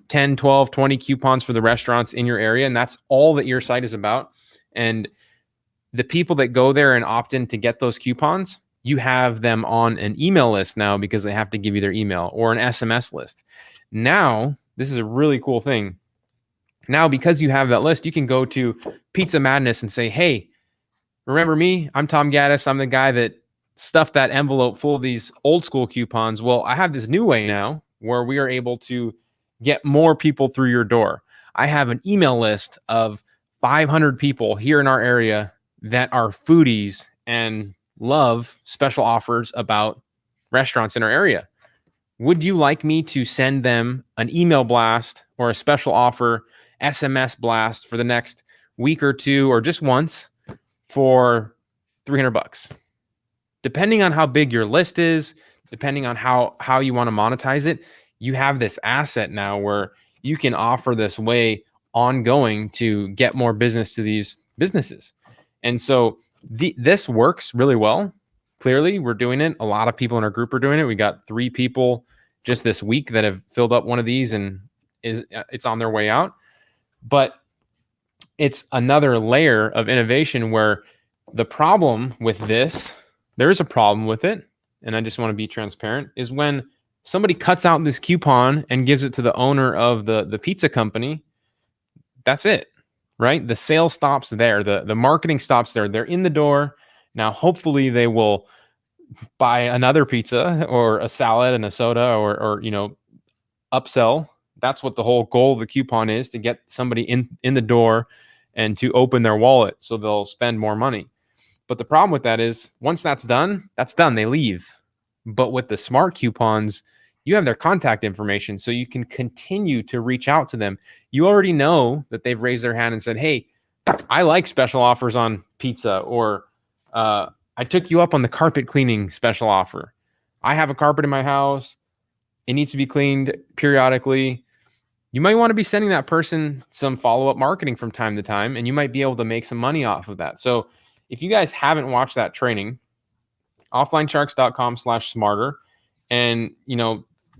B: 10, 12, 20 coupons for the restaurants in your area. And that's all that your site is about. And the people that go there and opt in to get those coupons, you have them on an email list now because they have to give you their email, or an SMS list. Now, this is a really cool thing. Now, because you have that list, you can go to Pizza Madness and say, hey, remember me? I'm Tom Gaddis. I'm the guy that stuffed that envelope full of these old school coupons. Well, I have this new way now where we are able to get more people through your door. I have an email list of 500 people here in our area that are foodies and love special offers about restaurants in our area. Would you like me to send them an email blast or a special offer SMS blast for the next week or two, or just once for $300? Depending on how big your list is, depending on how you want to monetize it, you have this asset now where you can offer this way ongoing to get more business to these businesses. And so this works really well. Clearly, we're doing it. A lot of people in our group are doing it. We got 3 people just this week that have filled up one of these, and it's on their way out. But it's another layer of innovation where the problem with this, there is a problem with it, and I just want to be transparent, is when somebody cuts out this coupon and gives it to the owner of the pizza company, that's it, right? The sale stops there. The marketing stops there. They're in the door. Now, hopefully they will buy another pizza or a salad and a soda or upsell. That's what the whole goal of the coupon is, to get somebody in the door and to open their wallet so they'll spend more money. But the problem with that is once that's done, they leave. But with the smart coupons, you have their contact information, so you can continue to reach out to them. You already know that they've raised their hand and said, hey, I like special offers on pizza, or I took you up on the carpet cleaning special offer. I have a carpet in my house. It needs to be cleaned periodically. You might want to be sending that person some follow-up marketing from time to time, and you might be able to make some money off of that. So if you guys haven't watched that training, offlinesharks.com/smarter. And,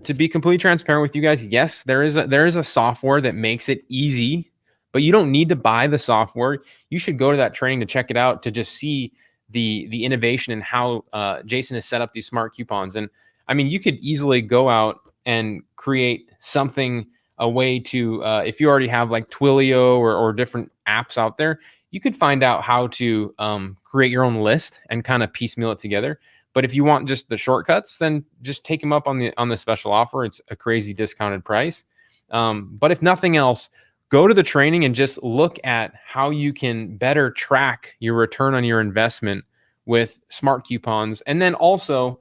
B: to be completely transparent with you guys, yes, there is a software that makes it easy, but you don't need to buy the software. You should go to that training to check it out, to just see the innovation and how Jason has set up these smart coupons. And I mean, you could easily go out and create something, a way to, if you already have like Twilio or different apps out there, you could find out how to create your own list and kind of piecemeal it together. But if you want just the shortcuts, then just take them up on the special offer. It's a crazy discounted price. But if nothing else, go to the training and just look at how you can better track your return on your investment with smart coupons. And then also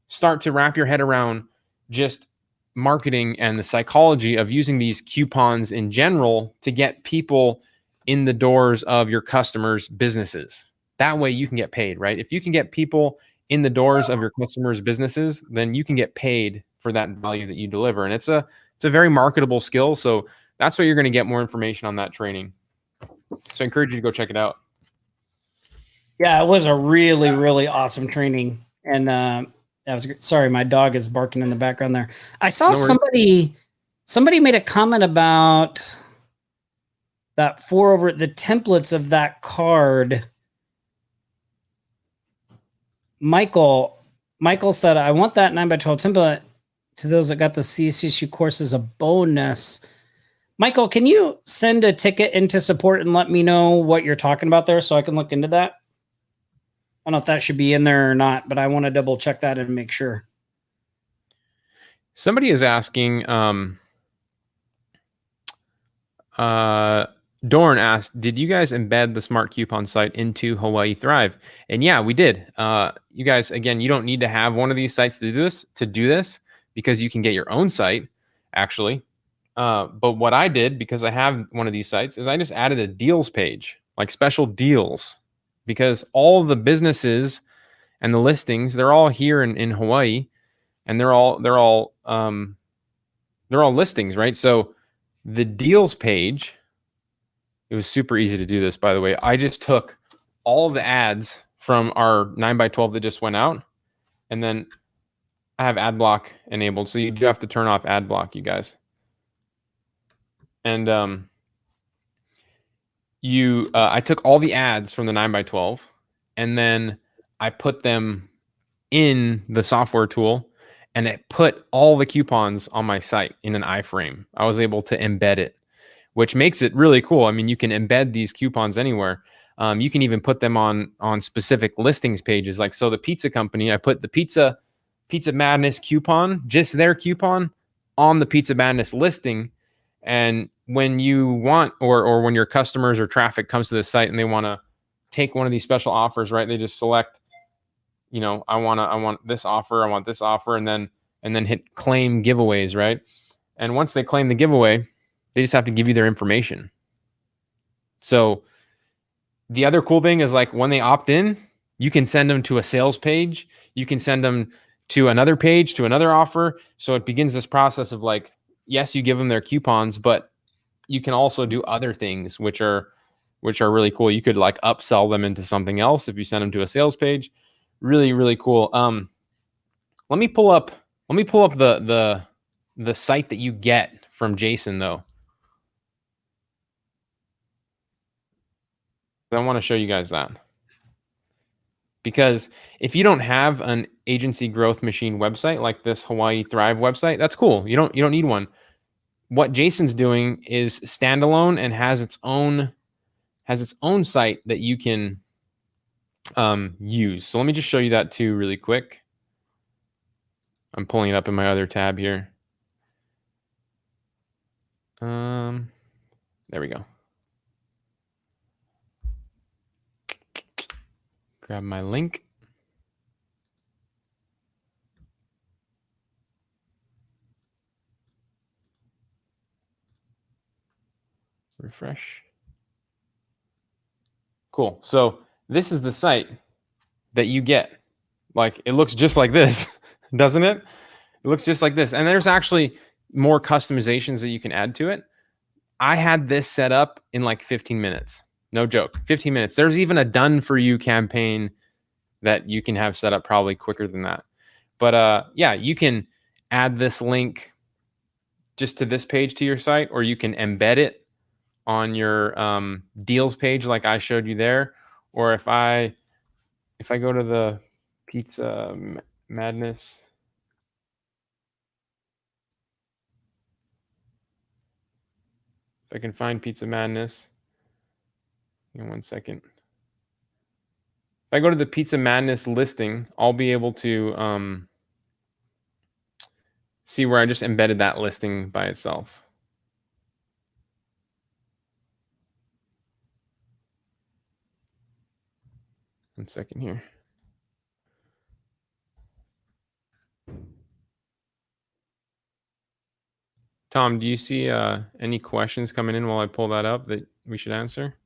B: start to wrap your head around just marketing and the psychology of using these coupons in general to get people in the doors of your customers' businesses. That way you can get paid, right? If you can get people in the doors of your customers' businesses, then you can get paid for that value that you deliver. And it's a very marketable skill. So that's why you're going to get more information on that training. So I encourage you to go check it out.
A: Yeah, it was a really, really awesome training. And I was sorry, my dog is barking in the background there. I saw somebody made a comment about that the templates of that card. Michael said, I want that 9x12 template to those that got the CSU course as a bonus. Michael, can you send a ticket into support and let me know what you're talking about there so I can look into that? I don't know if that should be in there or not, but I want to double check that and make sure.
B: Somebody is asking, Dorn asked, did you guys embed the smart coupon site into Hawaii Thrive? And yeah, we did. You guys, again, you don't need to have one of these sites to do this because you can get your own site, actually. But what I did, because I have one of these sites, is I just added a deals page, like special deals, because all the businesses and the listings, they're all here in Hawaii, and they're all listings, right? So the deals page, it was super easy to do this, by the way. I just took all of the ads from our 9x12 that just went out, and then I have ad block enabled. So you do have to turn off ad block, you guys. And I took all the ads from the 9x12, and then I put them in the software tool, and it put all the coupons on my site in an iframe. I was able to embed it, which makes it really cool. I mean, you can embed these coupons anywhere. You can even put them on specific listings pages. Like, so the pizza company, I put the Pizza Madness coupon, just their coupon, on the Pizza Madness listing. And when you want, or when your customers or traffic comes to this site and they want to take one of these special offers, right? They just select, I want this offer, I want this offer, and then hit claim giveaways, right? And once they claim the giveaway, they just have to give you their information. So the other cool thing is, like, when they opt in, you can send them to a sales page. You can send them to another page, to another offer. So it begins this process of, like, yes, you give them their coupons, but you can also do other things, which are really cool. You could, like, upsell them into something else if you send them to a sales page. Really, really cool. Let me pull up the site that you get from Jason, though. I want to show you guys that, because if you don't have an agency growth machine website like this Hawaii Thrive website, that's cool. You don't need one. What Jason's doing is standalone and has its own site that you can use. So let me just show you that too really quick. I'm pulling it up in my other tab here. There we go. Grab my link. Refresh. Cool. So this is the site that you get. Like, it looks just like this, doesn't it? It looks just like this. And there's actually more customizations that you can add to it. I had this set up in like 15 minutes. No joke, 15 minutes. There's even a done for you campaign that you can have set up probably quicker than that. But yeah, you can add this link just to this page to your site, or you can embed it on your deals page like I showed you there. Or if I go to the Pizza Madness, if I can find Pizza Madness, in 1 second. If I go to the Pizza Madness listing, I'll be able to see where I just embedded that listing by itself. 1 second here. Tom, do you see any questions coming in while I pull that up that we should answer?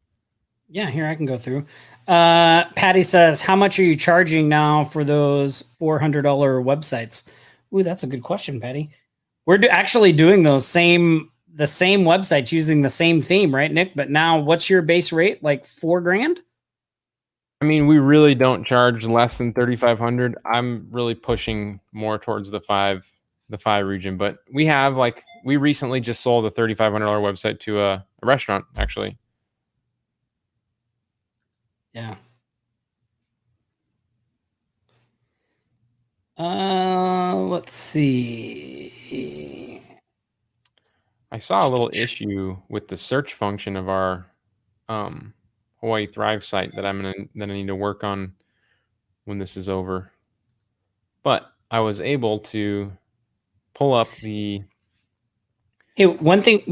A: Yeah, here I can go through. Patty says, how much are you charging now for those $400 websites? Ooh, that's a good question, Patty. We're actually doing the same websites using the same theme, right, Nick? But now what's your base rate? Like $4,000?
B: I mean, we really don't charge less than $3,500. I'm really pushing more towards the five region, but we recently just sold a $3,500 website to a restaurant, actually.
A: Yeah. Let's see.
B: I saw a little issue with the search function of our Hawaii Thrive site that I need to work on when this is over. But I was able to pull up the.
A: Hey, one thing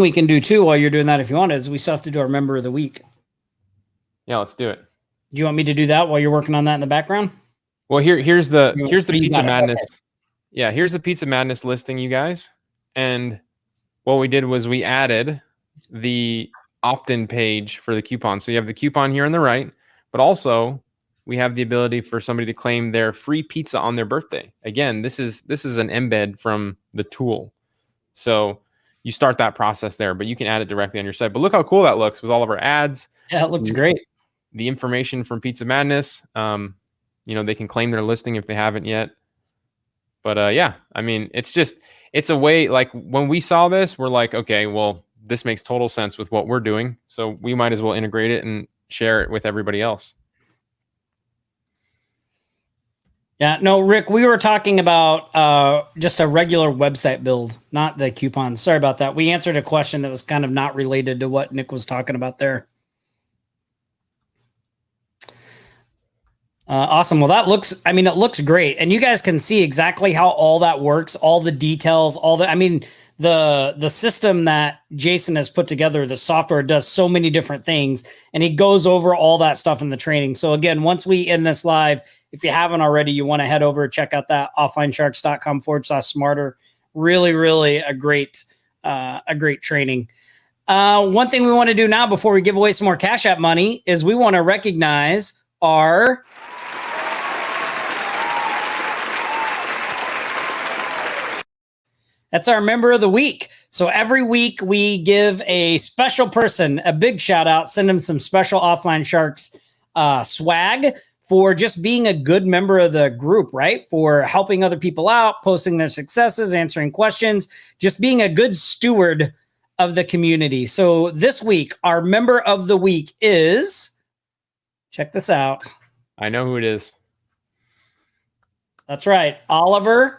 A: we can do too while you're doing that, if you want, is we still have to do our member of the week.
B: Yeah, let's do it.
A: Do you want me to do that while you're working on that in the background?
B: Well, here's the Pizza Madness.
A: Okay.
B: Yeah, here's the Pizza Madness listing, you guys. And what we did was we added the opt-in page for the coupon. So you have the coupon here on the right, but also we have the ability for somebody to claim their free pizza on their birthday. Again, this is an embed from the tool. So you start that process there, but you can add it directly on your site. But look how cool that looks with all of our ads.
A: Yeah, it looks great.
B: The information from Pizza Madness. They can claim their listing if they haven't yet. But yeah, I mean, it's a way, like, when we saw this, we're like, okay, well, this makes total sense with what we're doing. So we might as well integrate it and share it with everybody else.
A: Yeah, no, Rick, we were talking about just a regular website build, not the coupons. Sorry about that. We answered a question that was kind of not related to what Nick was talking about there. Awesome. Well, it looks great. And you guys can see exactly how all that works, all the details, the system that Jason has put together, the software does so many different things, and he goes over all that stuff in the training. So again, once we end this live, if you haven't already, you want to head over, check out that offlinesharks.com/smarter. Really, really a great training. One thing we want to do now before we give away some more Cash App money is we want to recognize our That's our member of the week. So every week we give a special person a big shout out, send them some special Offline Sharks swag for just being a good member of the group, right? For helping other people out, posting their successes, answering questions, just being a good steward of the community. So this week, our member of the week is, check this out.
B: I know who it is.
A: That's right. Oliver,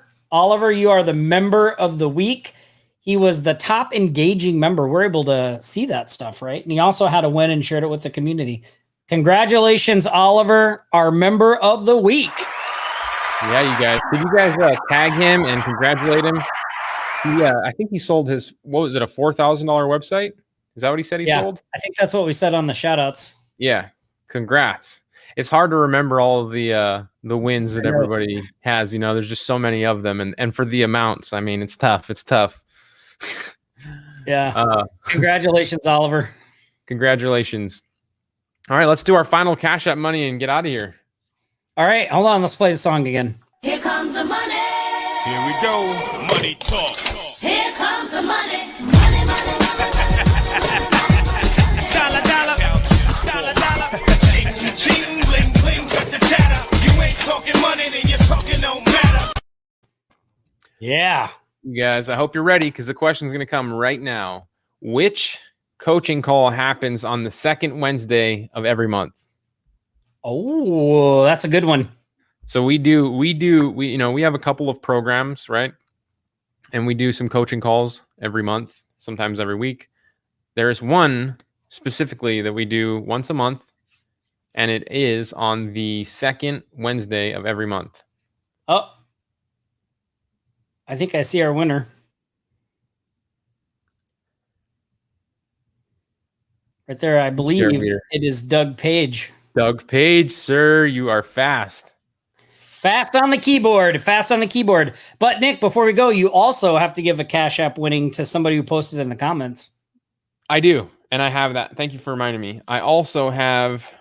A: you are the member of the week. He was the top engaging member. We're able to see that stuff, right? And he also had a win and shared it with the community. Congratulations, Oliver, our member of the week.
B: Yeah, you guys. Did you guys tag him and congratulate him? Yeah, I think he sold his, what was it, a $4,000 website? Is that what he said he sold?
A: I think that's what we said on the shout outs.
B: Yeah, congrats. It's hard to remember all of the wins that everybody has. You know, there's just so many of them. And for the amounts, I mean, it's tough. It's tough.
A: Yeah. Congratulations, Oliver.
B: Congratulations. All right, let's do our final Cash App money and get out of here.
A: All right, hold on. Let's play the song again.
D: Here comes the money.
E: Here we go. Money talk.
D: Here comes the money. Money, money, money.
E: Dollar, dollar. Dollar, dollar. Ching, bling, bling, cut the chatter. You ain't talking money, then you're talking no matter.
A: Yeah.
B: You guys, I hope you're ready because the question is going to come right now. Which coaching call happens on the second Wednesday of every month?
A: Oh, that's a good one.
B: So we have a couple of programs, right? And we do some coaching calls every month, sometimes every week. There's one specifically that we do once a month, and it is on the second Wednesday of every month.
A: Oh, I think I see our winner. Right there, I believe it is Doug Page.
B: Doug Page, sir, you are fast.
A: Fast on the keyboard. But Nick, before we go, you also have to give a Cash App winning to somebody who posted in the comments.
B: I do, and I have that. Thank you for reminding me. I also have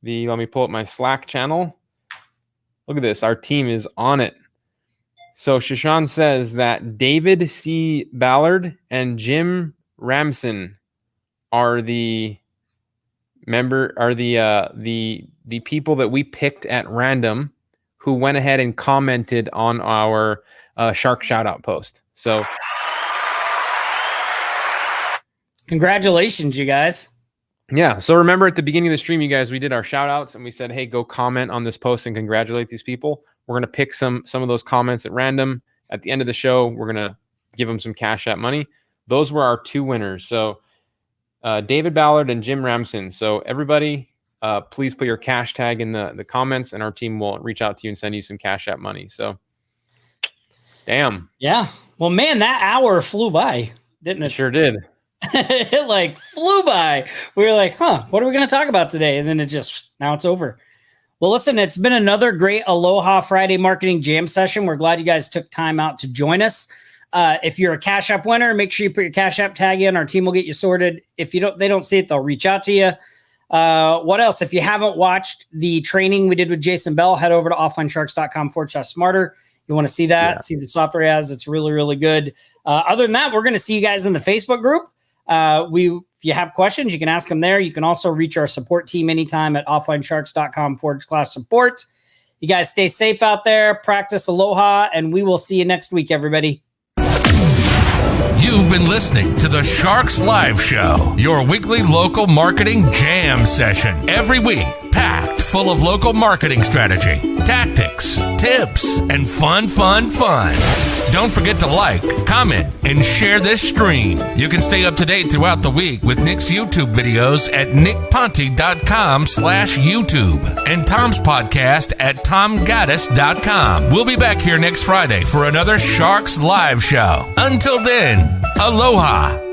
B: let me pull up my Slack channel. Look at this. Our team is on it. So Shashan says that David C. Ballard and Jim Ramson are the people that we picked at random who went ahead and commented on our Shark Shoutout post. So
A: congratulations, you guys.
B: Yeah. So remember at the beginning of the stream, you guys, we did our shout outs and we said, hey, go comment on this post and congratulate these people. We're going to pick some of those comments at random. At the end of the show, we're going to give them some Cash App money. Those were our two winners. So David Ballard and Jim Ramson. So everybody, please put your cash tag in the comments and our team will reach out to you and send you some Cash App money. So damn.
A: Yeah. Well, man, that hour flew by, didn't it?
B: Sure did.
A: It like flew by. We were like, what are we going to talk about today? And then now it's over. Well, listen, it's been another great Aloha Friday Marketing Jam session. We're glad you guys took time out to join us. If you're a Cash App winner, make sure you put your Cash App tag in. Our team will get you sorted. If they don't see it, they'll reach out to you. What else? If you haven't watched the training we did with Jason Bell, head over to offlinesharks.com/smarter. You want to see that, see the software he has. It's really, really good. Other than that, we're going to see you guys in the Facebook group. If you have questions, you can ask them there. You can also reach our support team anytime at offlinesharks.com/support. You guys stay safe out there, practice aloha, and we will see you next week, everybody.
C: You've been listening to the Sharks Live Show, your weekly local marketing jam session. Every week, packed full of local marketing strategy, tactics, tips, and fun. Don't forget to like, comment, and share this stream. You can stay up to date throughout the week with Nick's YouTube videos at nickponte.com/YouTube and Tom's podcast at tomgaddis.com. We'll be back here next Friday for another Sharks Live Show. Until then, Aloha.